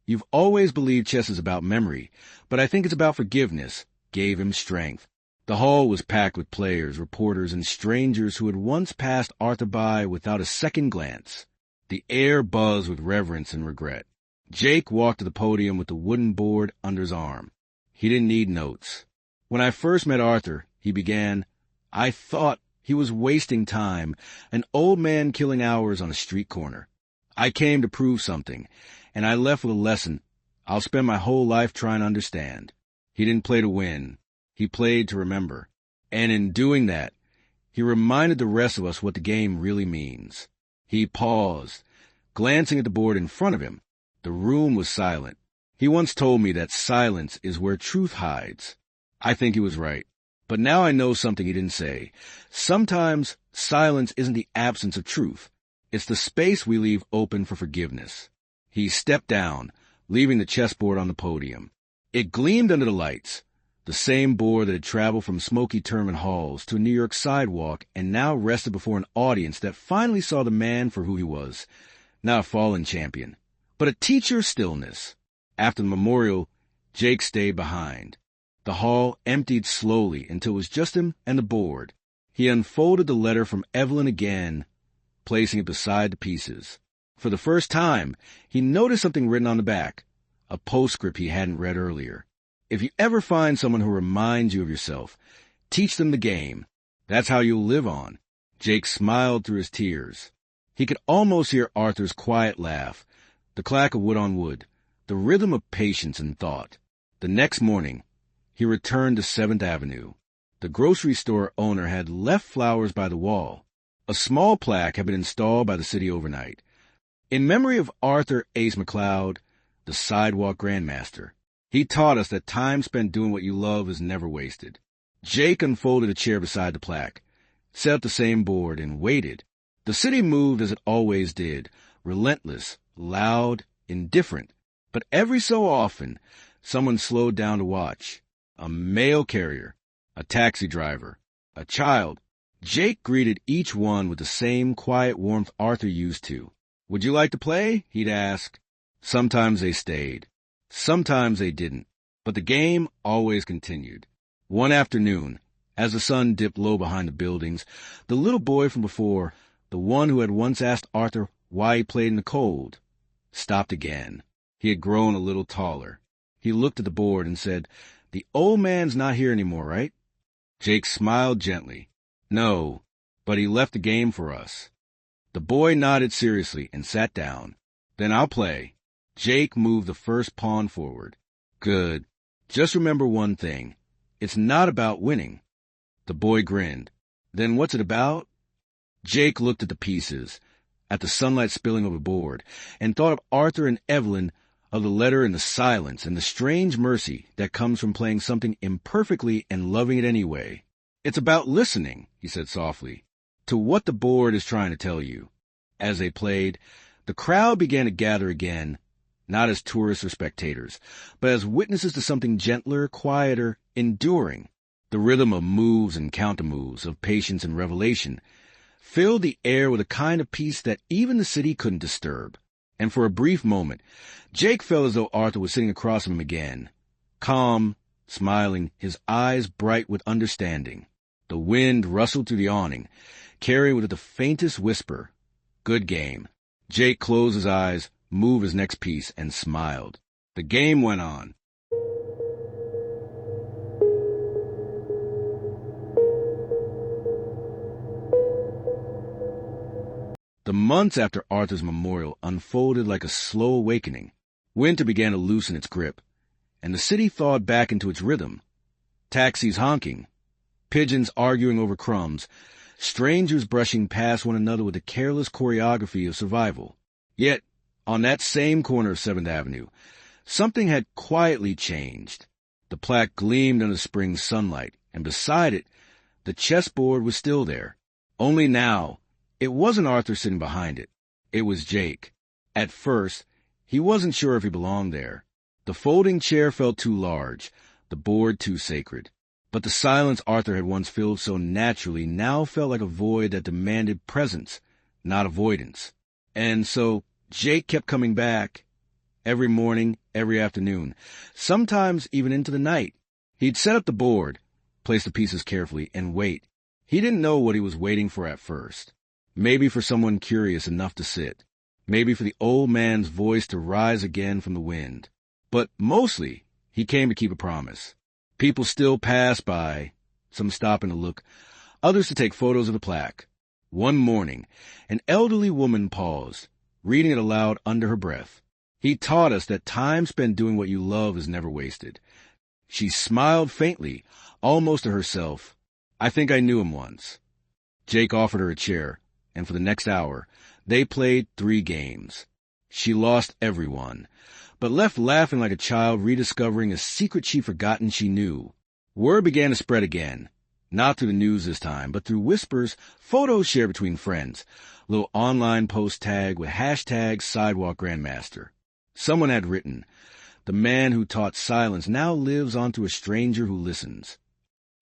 "You've always believed chess is about memory, but I think it's about forgiveness," gave him strength. The hall was packed with players, reporters, and strangers who had once passed Arthur by without a second glance. The air buzzed with reverence and regret. Jake walked to the podium with the wooden board under his arm. He didn't need notes. When I first met Arthur, he began, I thought he was wasting time, an old man killing hours on a street corner. I came to prove something, and I left with a lesson I'll spend my whole life trying to understand. He didn't play to win. He played to remember. And in doing that, he reminded the rest of us what the game really means. He paused, glancing at the board in front of him. The room was silent. He once told me that silence is where truth hides. I think he was right. But now I know something he didn't say. Sometimes silence isn't the absence of truth. It's the space we leave open for forgiveness. He stepped down, leaving the chessboard on the podium. It gleamed under the lights, the same board that had traveled from smoky tournament halls to a New York sidewalk and now rested before an audience that finally saw the man for who he was, not a fallen champion, but a teacher of stillness. After the memorial, Jake stayed behind. The hall emptied slowly until it was just him and the board. He unfolded the letter from Evelyn again, placing it beside the pieces. For the first time, he noticed something written on the back, a postscript he hadn't read earlier. If you ever find someone who reminds you of yourself, teach them the game. That's how you'll live on. Jake smiled through his tears. He could almost hear Arthur's quiet laugh, the clack of wood on wood, the rhythm of patience and thought. The next morning, he returned to 7th Avenue. The grocery store owner had left flowers by the wall. A small plaque had been installed by the city overnight. In memory of Arthur Ace McLeod, the Sidewalk Grandmaster. He taught us that time spent doing what you love is never wasted. Jake unfolded a chair beside the plaque, set up the same board, and waited. The city moved as it always did, relentless, loud, indifferent. But every so often, someone slowed down to watch. A mail carrier, a taxi driver, a child. Jake greeted each one with the same quiet warmth Arthur used to. "Would you like to play?" he'd ask. Sometimes they stayed. Sometimes they didn't. But the game always continued. One afternoon, as the sun dipped low behind the buildings, the little boy from before, the one who had once asked Arthur why he played in the cold, stopped again. He had grown a little taller. He looked at the board and said, "The old man's not here anymore, right?" Jake smiled gently. "No, but he left the game for us." The boy nodded seriously and sat down. "Then I'll play." Jake moved the first pawn forward. "Good. Just remember one thing. It's not about winning." The boy grinned. "Then what's it about?" Jake looked at the pieces, at the sunlight spilling over the board, and thought of Arthur and Evelyn, of the letter and the silence and the strange mercy that comes from playing something imperfectly and loving it anyway. "It's about listening," he said softly, "to what the board is trying to tell you." As they played, the crowd began to gather again, not as tourists or spectators, but as witnesses to something gentler, quieter, enduring. The rhythm of moves and counter-moves, of patience and revelation, filled the air with a kind of peace that even the city couldn't disturb. And for a brief moment, Jake felt as though Arthur was sitting across from him again, calm, smiling, his eyes bright with understanding. The wind rustled through the awning, carrying with it the faintest whisper, "Good game." Jake closed his eyes, moved his next piece, and smiled. The game went on. The months after Arthur's memorial unfolded like a slow awakening. Winter began to loosen its grip, and the city thawed back into its rhythm. Taxis honking, pigeons arguing over crumbs, strangers brushing past one another with the careless choreography of survival. Yet, on that same corner of 7th Avenue, something had quietly changed. The plaque gleamed under spring sunlight, and beside it, the chessboard was still there. Only now, it wasn't Arthur sitting behind it. It was Jake. At first, he wasn't sure if he belonged there. The folding chair felt too large, the board too sacred. But the silence Arthur had once filled so naturally now felt like a void that demanded presence, not avoidance. And so Jake kept coming back, every morning, every afternoon, sometimes even into the night. He'd set up the board, place the pieces carefully, and wait. He didn't know what he was waiting for at first. Maybe for someone curious enough to sit. Maybe for the old man's voice to rise again from the wind. But mostly, he came to keep a promise. People still passed by, some stopping to look, others to take photos of the plaque. One morning, an elderly woman paused, reading it aloud under her breath. "He taught us that time spent doing what you love is never wasted." She smiled faintly, almost to herself. "I think I knew him once." Jake offered her a chair, and for the next hour, they played 3 games. She lost every one, but left laughing like a child rediscovering a secret she'd forgotten she knew. Word began to spread again, not through the news this time, but through whispers, photos shared between friends, a little online post tag with hashtag Sidewalk Grandmaster. Someone had written, "The man who taught silence now lives onto a stranger who listens."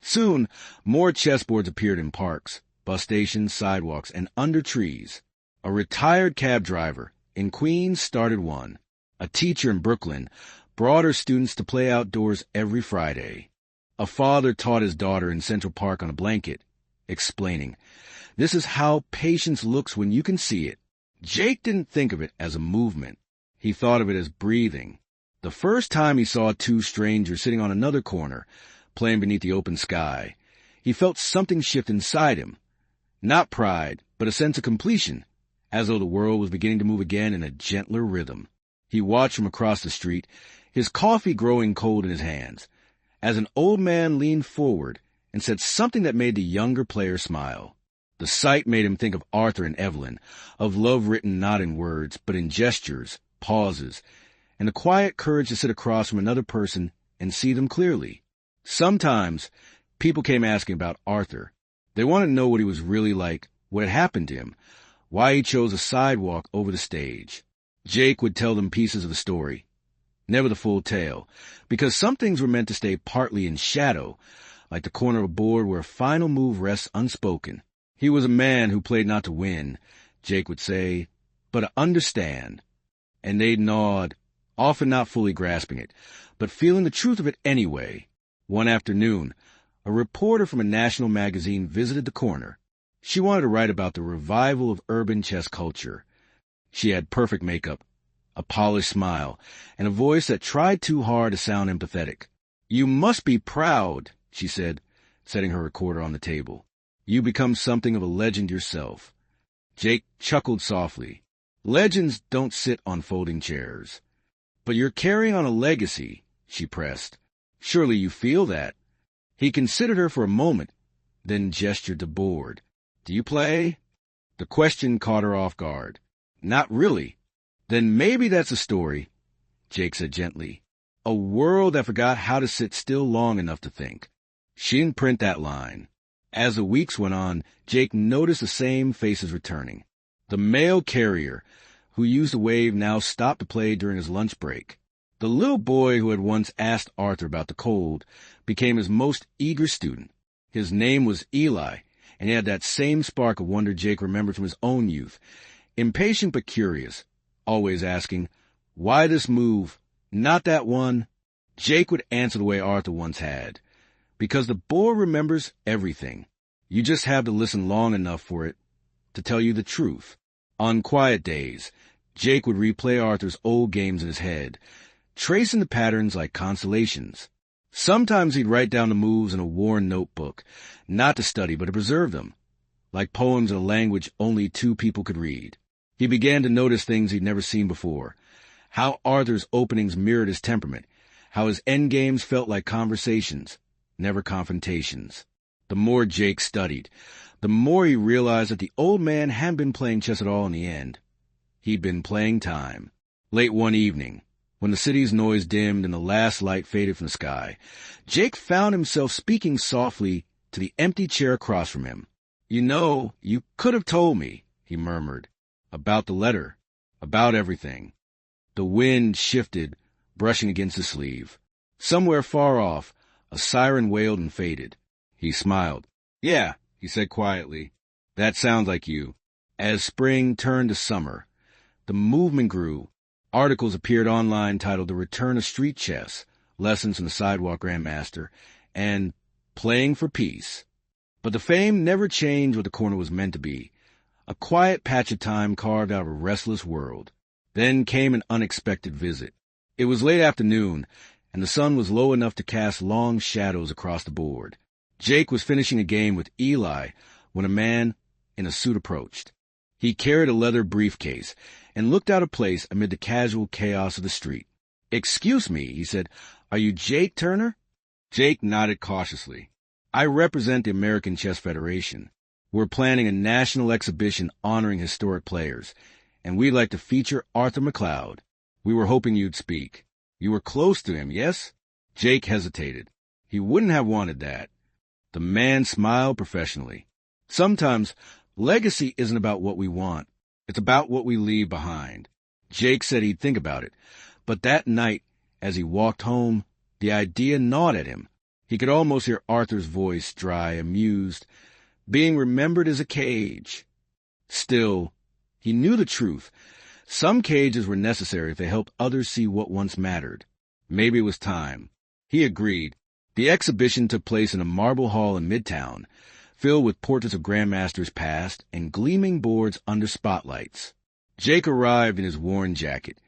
Soon, more chessboards appeared in parks, bus stations, sidewalks, and under trees. A retired cab driver in Queens started one. A teacher in Brooklyn brought her students to play outdoors every Friday. A father taught his daughter in Central Park on a blanket, explaining, "This is how patience looks when you can see it." Jake didn't think of it as a movement. He thought of it as breathing. The first time he saw 2 strangers sitting on another corner, playing beneath the open sky, he felt something shift inside him. Not pride, but a sense of completion, as though the world was beginning to move again in a gentler rhythm. He watched from across the street, his coffee growing cold in his hands, as an old man leaned forward and said something that made the younger player smile. The sight made him think of Arthur and Evelyn, of love written not in words, but in gestures, pauses, and the quiet courage to sit across from another person and see them clearly. Sometimes, people came asking about Arthur. They wanted to know what he was really like, what had happened to him, why he chose a sidewalk over the stage. Jake would tell them pieces of the story, never the full tale, because some things were meant to stay partly in shadow, like the corner of a board where a final move rests unspoken. He was a man who played not to win, Jake would say, but to understand. And they'd nod, often not fully grasping it, but feeling the truth of it anyway. One afternoon, a reporter from a national magazine visited the corner. She wanted to write about the revival of urban chess culture. She had perfect makeup, a polished smile, and a voice that tried too hard to sound empathetic. "You must be proud," she said, setting her recorder on the table. "You become something of a legend yourself." Jake chuckled softly. "Legends don't sit on folding chairs." "But you're carrying on a legacy," she pressed. "Surely you feel that." He considered her for a moment, then gestured to board. "Do you play?" The question caught her off guard. "Not really." "Then maybe that's a story," Jake said gently. "A world that forgot how to sit still long enough to think." She didn't print that line. As the weeks went on, Jake noticed the same faces returning. The mail carrier, who used the wave, now stopped to play during his lunch break. The little boy who had once asked Arthur about the cold became his most eager student. His name was Eli, and he had that same spark of wonder Jake remembered from his own youth. Impatient but curious, always asking, "Why this move? Not that one?" Jake would answer the way Arthur once had. "Because the board remembers everything. You just have to listen long enough for it to tell you the truth." On quiet days, Jake would replay Arthur's old games in his head, tracing the patterns like constellations. Sometimes he'd write down the moves in a worn notebook, not to study but to preserve them, like poems in a language only two people could read. He began to notice things he'd never seen before, how Arthur's openings mirrored his temperament, how his endgames felt like conversations, never confrontations. The more Jake studied, the more he realized that the old man hadn't been playing chess at all in the end. He'd been playing time. Late one evening, when the city's noise dimmed and the last light faded from the sky, Jake found himself speaking softly to the empty chair across from him. "You know, you could have told me," he murmured, "about the letter, about everything." The wind shifted, brushing against his sleeve. Somewhere far off, a siren wailed and faded. He smiled. "Yeah," he said quietly. "That sounds like you." As spring turned to summer, the movement grew. Articles appeared online titled "The Return of Street Chess," "Lessons from the Sidewalk Grandmaster," and "Playing for Peace." But the fame never changed what the corner was meant to be, a quiet patch of time carved out of a restless world. Then came an unexpected visit. It was late afternoon, and the sun was low enough to cast long shadows across the board. Jake was finishing a game with Eli when a man in a suit approached. He carried a leather briefcase and looked out of place amid the casual chaos of the street. "Excuse me," he said, "are you Jake Turner?" Jake nodded cautiously. "I represent the American Chess Federation. We're planning a national exhibition honoring historic players, and we'd like to feature Arthur McLeod. We were hoping you'd speak. You were close to him, yes?" Jake hesitated. He wouldn't have wanted that. The man smiled professionally. "Sometimes legacy isn't about what we want. It's about what we leave behind." Jake said he'd think about it, but that night, as he walked home, the idea gnawed at him. He could almost hear Arthur's voice, dry, amused. Being remembered is a cage. Still, he knew the truth. Some cages were necessary if they helped others see what once mattered. Maybe it was time. He agreed. The exhibition took place in a marble hall in Midtown, filled with portraits of grandmasters past and gleaming boards under spotlights. Jake arrived in his worn jacket,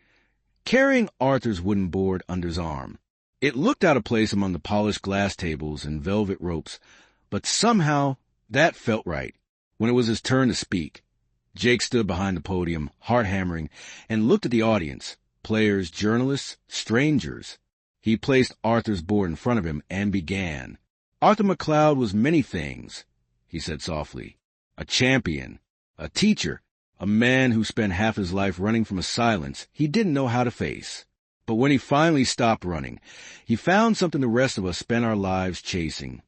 carrying Arthur's wooden board under his arm. It looked out of place among the polished glass tables and velvet ropes, but somehow that felt right. When it was his turn to speak, Jake stood behind the podium, heart hammering, and looked at the audience, players, journalists, strangers. He placed Arthur's board in front of him and began. Arthur McLeod was many things, he said softly. A champion, a teacher, a man who spent half his life running from a silence he didn't know how to face. But when he finally stopped running, he found something the rest of us spent our lives chasing.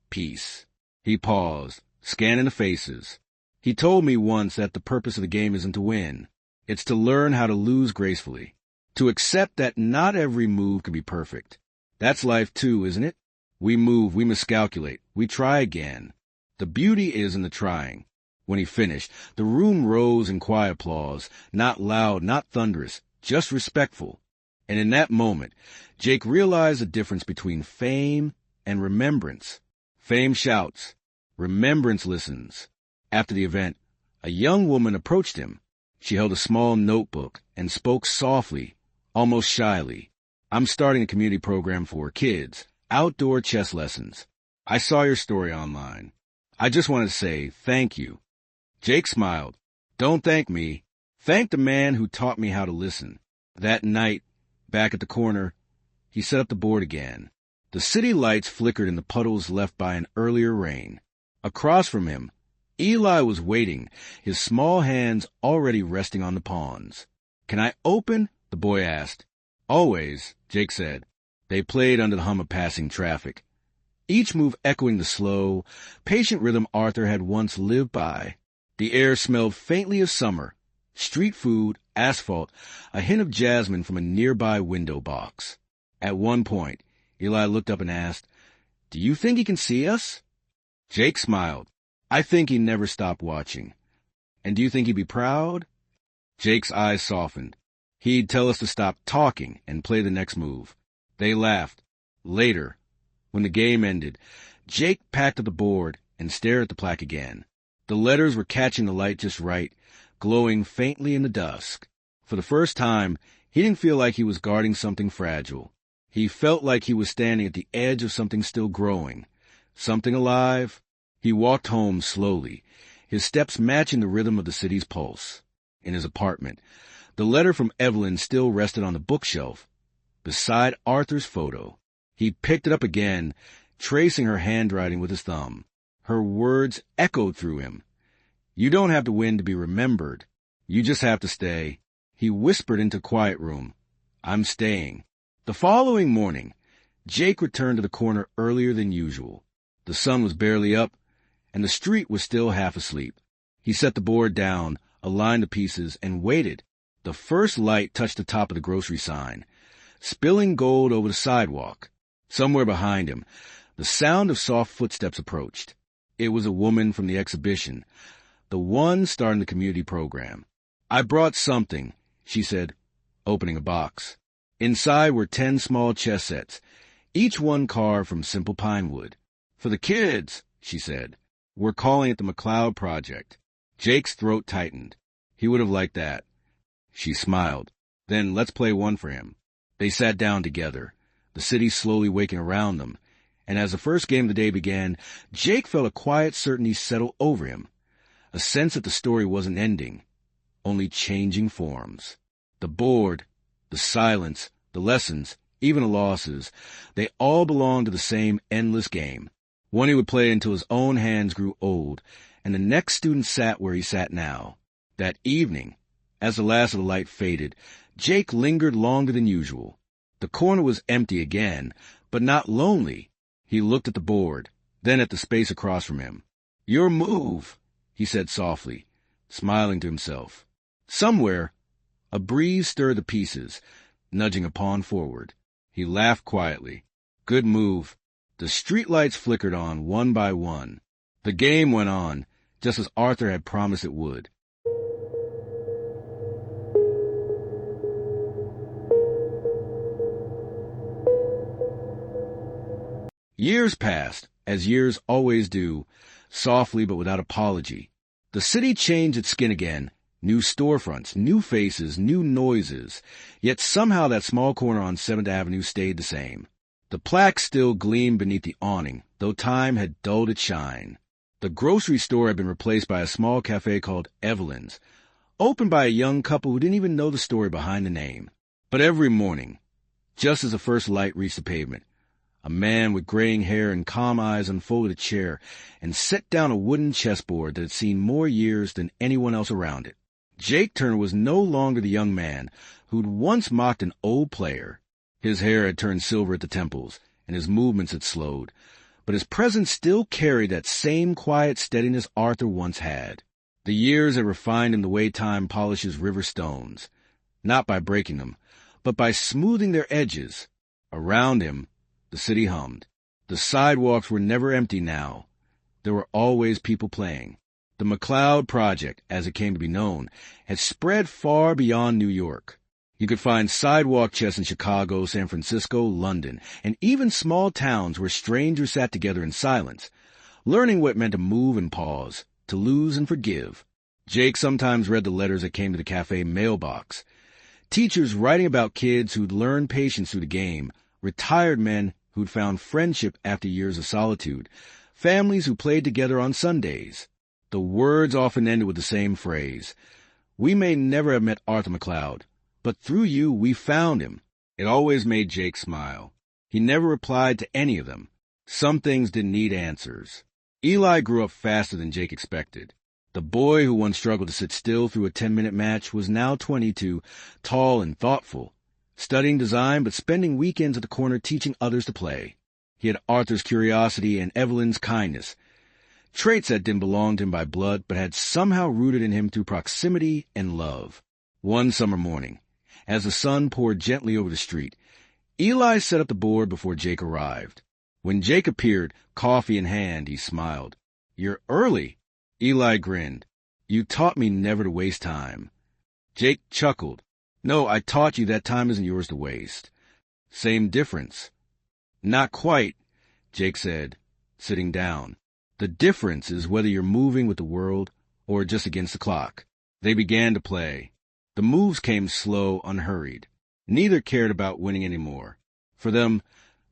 Peace. He paused, scanning the faces. He told me once that the purpose of the game isn't to win. It's to learn how to lose gracefully. To accept that not every move can be perfect. That's life too, isn't it? We move, we miscalculate, we try again. The beauty is in the trying. When he finished, the room rose in quiet applause, not loud, not thunderous, just respectful. And in that moment, Jake realized the difference between fame and remembrance. Fame shouts. Remembrance listens. After the event, a young woman approached him. She held a small notebook and spoke softly, almost shyly. I'm starting a community program for kids, outdoor chess lessons. I saw your story online. I just wanted to say thank you. Jake smiled. Don't thank me. Thank the man who taught me how to listen. That night, back at the corner, he set up the board again. The city lights flickered in the puddles left by an earlier rain. Across from him, Eli was waiting, his small hands already resting on the pawns. Can I open? The boy asked. Always, Jake said. They played under the hum of passing traffic, each move echoing the slow, patient rhythm Arthur had once lived by. The air smelled faintly of summer, street food, asphalt, a hint of jasmine from a nearby window box. At one point, Eli looked up and asked, Do you think he can see us? Jake smiled. I think he never stopped watching. And do you think he'd be proud? Jake's eyes softened. He'd tell us to stop talking and play the next move. They laughed. Later, when the game ended, Jake packed up the board and stared at the plaque again. The letters were catching the light just right, glowing faintly in the dusk. For the first time, he didn't feel like he was guarding something fragile. He felt like he was standing at the edge of something still growing, something alive. He walked home slowly, his steps matching the rhythm of the city's pulse. In his apartment, the letter from Evelyn still rested on the bookshelf, beside Arthur's photo. He picked it up again, tracing her handwriting with his thumb. Her words echoed through him. You don't have to win to be remembered. You just have to stay. He whispered into the quiet room. I'm staying. The following morning, Jake returned to the corner earlier than usual. The sun was barely up, and the street was still half asleep. He set the board down, aligned the pieces, and waited. The first light touched the top of the grocery sign, spilling gold over the sidewalk. Somewhere behind him, the sound of soft footsteps approached. It was a woman from the exhibition, the one starting the community program. I brought something, she said, opening a box. Inside were 10 small chess sets, each one carved from simple pine wood. For the kids, she said. We're calling it the McLeod Project. Jake's throat tightened. He would have liked that. She smiled. Then let's play one for him. They sat down together, the city slowly waking around them. And as the first game of the day began, Jake felt a quiet certainty settle over him, a sense that the story wasn't ending, only changing forms. The board, the silence, the lessons, even the losses, they all belonged to the same endless game, one he would play until his own hands grew old, and the next student sat where he sat now. That evening, as the last of the light faded, Jake lingered longer than usual. The corner was empty again, but not lonely. He looked at the board, then at the space across from him. Your move, he said softly, smiling to himself. Somewhere, a breeze stirred the pieces, nudging a pawn forward. He laughed quietly. Good move. The streetlights flickered on one by one. The game went on, just as Arthur had promised it would. Years passed, as years always do, softly but without apology. The city changed its skin again, new storefronts, new faces, new noises, yet somehow that small corner on 7th Avenue stayed the same. The plaque still gleamed beneath the awning, though time had dulled its shine. The grocery store had been replaced by a small cafe called Evelyn's, opened by a young couple who didn't even know the story behind the name. But every morning, just as the first light reached the pavement, a man with graying hair and calm eyes unfolded a chair and set down a wooden chessboard that had seen more years than anyone else around it. Jake Turner was no longer the young man who'd once mocked an old player. His hair had turned silver at the temples, and his movements had slowed, but his presence still carried that same quiet steadiness Arthur once had. The years had refined him the way time polishes river stones, not by breaking them, but by smoothing their edges. Around him, the city hummed. The sidewalks were never empty now. There were always people playing. The McLeod Project, as it came to be known, had spread far beyond New York. You could find sidewalk chess in Chicago, San Francisco, London, and even small towns where strangers sat together in silence, learning what it meant to move and pause, to lose and forgive. Jake sometimes read the letters that came to the cafe mailbox. Teachers writing about kids who'd learned patience through the game, retired men who'd found friendship after years of solitude, families who played together on Sundays. The words often ended with the same phrase: "We may never have met Arthur McLeod, but through you we found him." It always made Jake smile. He never replied to any of them. Some things didn't need answers. Eli grew up faster than Jake expected. The boy who once struggled to sit still through a 10-minute match was now 22, tall and thoughtful, studying design but spending weekends at the corner teaching others to play. He had Arthur's curiosity and Evelyn's kindness, traits that didn't belong to him by blood but had somehow rooted in him through proximity and love. One summer morning, as the sun poured gently over the street, Eli set up the board before Jake arrived. When Jake appeared, coffee in hand, he smiled. "You're early." Eli grinned. "You taught me never to waste time." Jake chuckled. "No, I taught you that time isn't yours to waste." "Same difference." "Not quite," Jake said, sitting down. "The difference is whether you're moving with the world or just against the clock." They began to play. The moves came slow, unhurried. Neither cared about winning anymore. For them,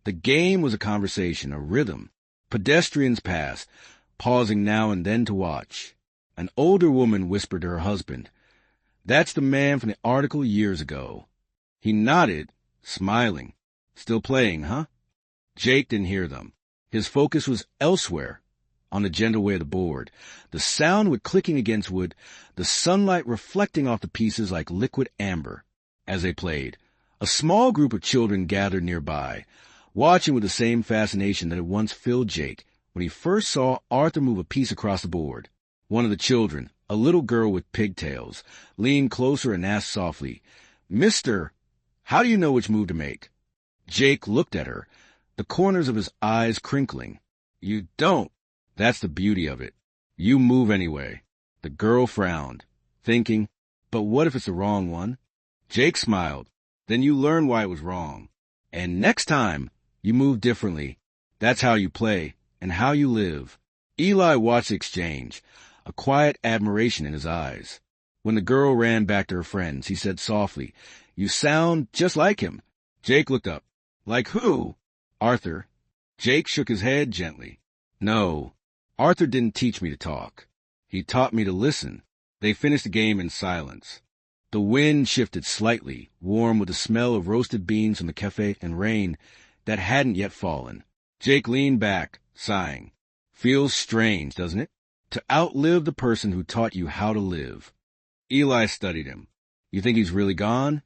the game was a conversation, a rhythm. Pedestrians passed, pausing now and then to watch. An older woman whispered to her husband, "That's the man from the article years ago." He nodded, smiling. "Still playing, huh?" Jake didn't hear them. His focus was elsewhere, on the gentle way of the board, the sound wood clicking against wood, the sunlight reflecting off the pieces like liquid amber. As they played, a small group of children gathered nearby, watching with the same fascination that had once filled Jake when he first saw Arthur move a piece across the board. One of the children, a little girl with pigtails, leaned closer and asked softly, "Mister, how do you know which move to make?" Jake looked at her, the corners of his eyes crinkling. "You don't. That's the beauty of it. You move anyway." The girl frowned, thinking, "But what if it's the wrong one?" Jake smiled. "Then you learn why it was wrong. And next time, you move differently. That's how you play and how you live." Eli watched the exchange, a quiet admiration in his eyes. When the girl ran back to her friends, he said softly, "You sound just like him." Jake looked up. "Like who?" "Arthur." Jake shook his head gently. "No, Arthur didn't teach me to talk. He taught me to listen." They finished the game in silence. The wind shifted slightly, warm with the smell of roasted beans from the cafe and rain that hadn't yet fallen. Jake leaned back, sighing. "Feels strange, doesn't it? To outlive the person who taught you how to live." Eli studied him. "You think he's really gone?"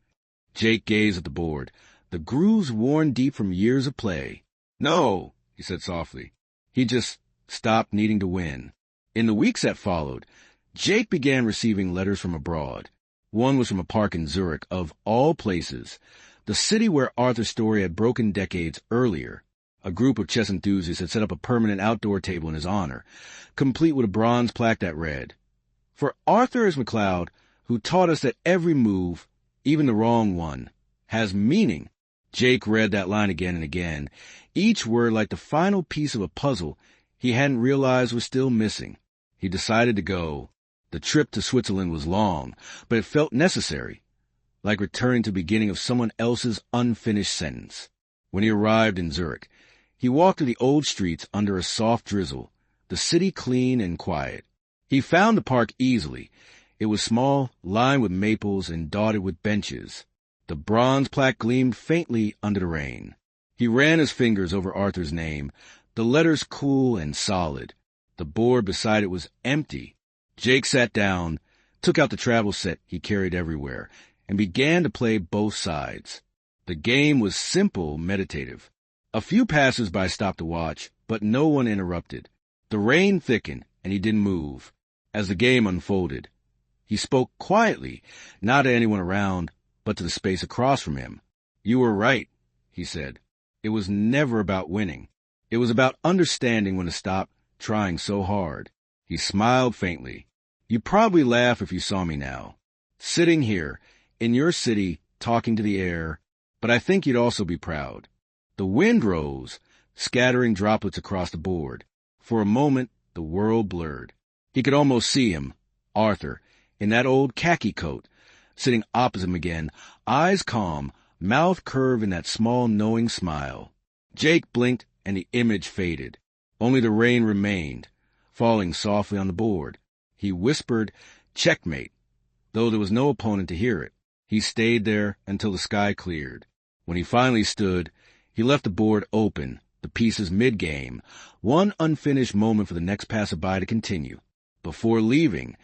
Jake gazed at the board, the grooves worn deep from years of play. "No," he said softly. "He just stopped needing to win." In the weeks that followed, Jake began receiving letters from abroad. One was from a park in Zurich, of all places, the city where Arthur's story had broken decades earlier. A group of chess enthusiasts had set up a permanent outdoor table in his honor, complete with a bronze plaque that read, "For Arthur S. McLeod, who taught us that every move, even the wrong one, has meaning." Jake read that line again and again, each word like the final piece of a puzzle he hadn't realized was still missing. He decided to go. The trip to Switzerland was long, but it felt necessary, like returning to the beginning of someone else's unfinished sentence. When he arrived in Zurich, he walked through the old streets under a soft drizzle, the city clean and quiet. He found the park easily. It was small, lined with maples and dotted with benches. The bronze plaque gleamed faintly under the rain. He ran his fingers over Arthur's name, the letters cool and solid. The board beside it was empty. Jake sat down, took out the travel set he carried everywhere, and began to play both sides. The game was simple, meditative. A few passers-by stopped to watch, but no one interrupted. The rain thickened, and he didn't move. As the game unfolded, he spoke quietly, not to anyone around, but to the space across from him. "You were right," he said. "It was never about winning. It was about understanding when to stop trying so hard." He smiled faintly. "You'd probably laugh if you saw me now, sitting here, in your city, talking to the air, but I think you'd also be proud." The wind rose, scattering droplets across the board. For a moment, the world blurred. He could almost see him, Arthur, in that old khaki coat, sitting opposite him again, eyes calm, mouth curved in that small, knowing smile. Jake blinked, and the image faded. Only the rain remained, falling softly on the board. He whispered, "Checkmate," though there was no opponent to hear it. He stayed there until the sky cleared. When he finally stood, he left the board open, the pieces mid-game, one unfinished moment for the next passerby to continue. Before leaving,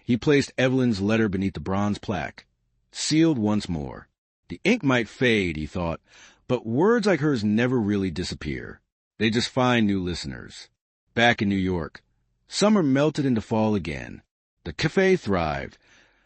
he placed Evelyn's letter beneath the bronze plaque, sealed once more. The ink might fade, he thought, but words like hers never really disappear. They just find new listeners. Back in New York, summer melted into fall again. The cafe thrived,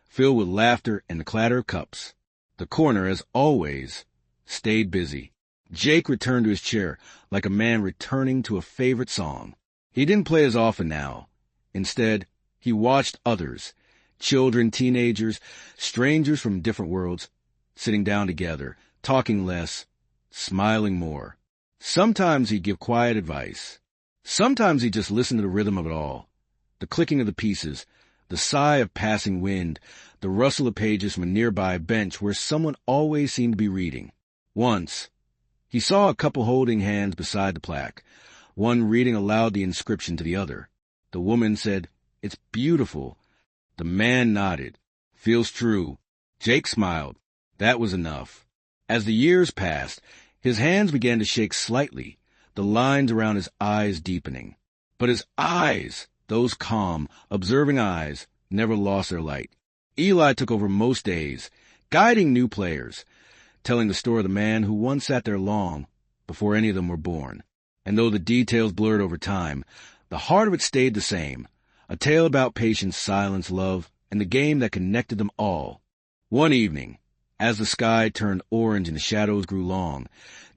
filled with laughter and the clatter of cups. The corner, as always, stayed busy. Jake returned to his chair like a man returning to a favorite song. He didn't play as often now. Instead, he watched others, children, teenagers, strangers from different worlds, sitting down together, talking less, smiling more. Sometimes he'd give quiet advice. Sometimes he'd just listen to the rhythm of it all, the clicking of the pieces, the sigh of passing wind, the rustle of pages from a nearby bench where someone always seemed to be reading. Once, he saw a couple holding hands beside the plaque, one reading aloud the inscription to the other. The woman said, "It's beautiful." The man nodded. "Feels true." Jake smiled. That was enough. As the years passed, his hands began to shake slightly, the lines around his eyes deepening. But his eyes, those calm, observing eyes, never lost their light. Eli took over most days, guiding new players, telling the story of the man who once sat there long, before any of them were born. And though the details blurred over time, the heart of it stayed the same, a tale about patience, silence, love, and the game that connected them all. One evening, as the sky turned orange and the shadows grew long,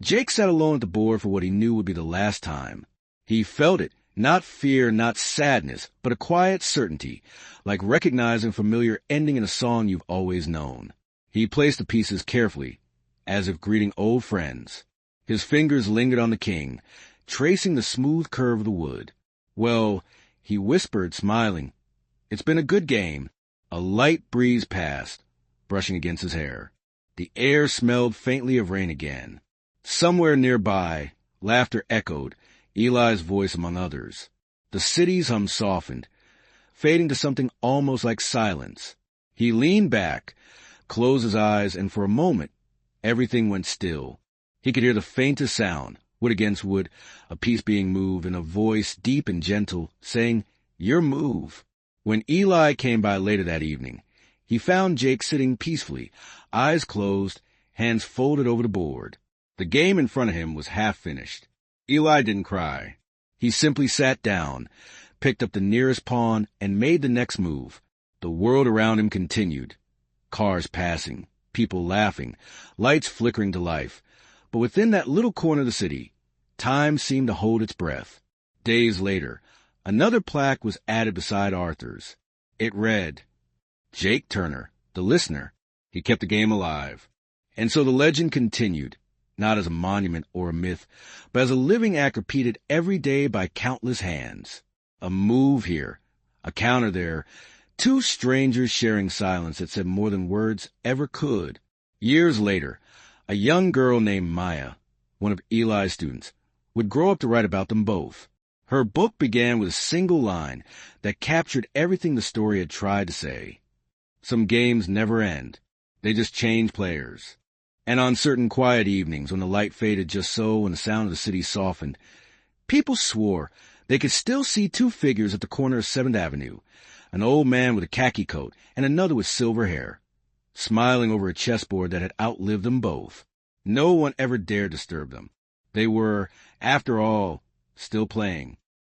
Jake sat alone at the board for what he knew would be the last time. He felt it, not fear, not sadness, but a quiet certainty, like recognizing a familiar ending in a song you've always known. He placed the pieces carefully, as if greeting old friends. His fingers lingered on the king, tracing the smooth curve of the wood. "Well," he whispered, smiling, "it's been a good game." A light breeze passed, brushing against his hair. The air smelled faintly of rain again. Somewhere nearby, laughter echoed, Eli's voice among others. The city's hum softened, fading to something almost like silence. He leaned back, closed his eyes, and for a moment, everything went still. He could hear the faintest sound, wood against wood, a piece being moved, and a voice, deep and gentle, saying, "Your move." When Eli came by later that evening, he found Jake sitting peacefully, eyes closed, hands folded over the board. The game in front of him was half finished. Eli didn't cry. He simply sat down, picked up the nearest pawn, and made the next move. The world around him continued. Cars passing, people laughing, lights flickering to life. But within that little corner of the city, time seemed to hold its breath. Days later, another plaque was added beside Arthur's. It read, "Jake Turner, the listener. He kept the game alive." And so the legend continued, not as a monument or a myth, but as a living act repeated every day by countless hands. A move here, a counter there, two strangers sharing silence that said more than words ever could. Years later, a young girl named Maya, one of Eli's students, would grow up to write about them both. Her book began with a single line that captured everything the story had tried to say. Some games never end. They just change players. And on certain quiet evenings, when the light faded just so and the sound of the city softened, people swore they could still see two figures at the corner of 7th Avenue, an old man with a khaki coat and another with silver hair, smiling over a chessboard that had outlived them both. No one ever dared disturb them. They were, after all, still playing.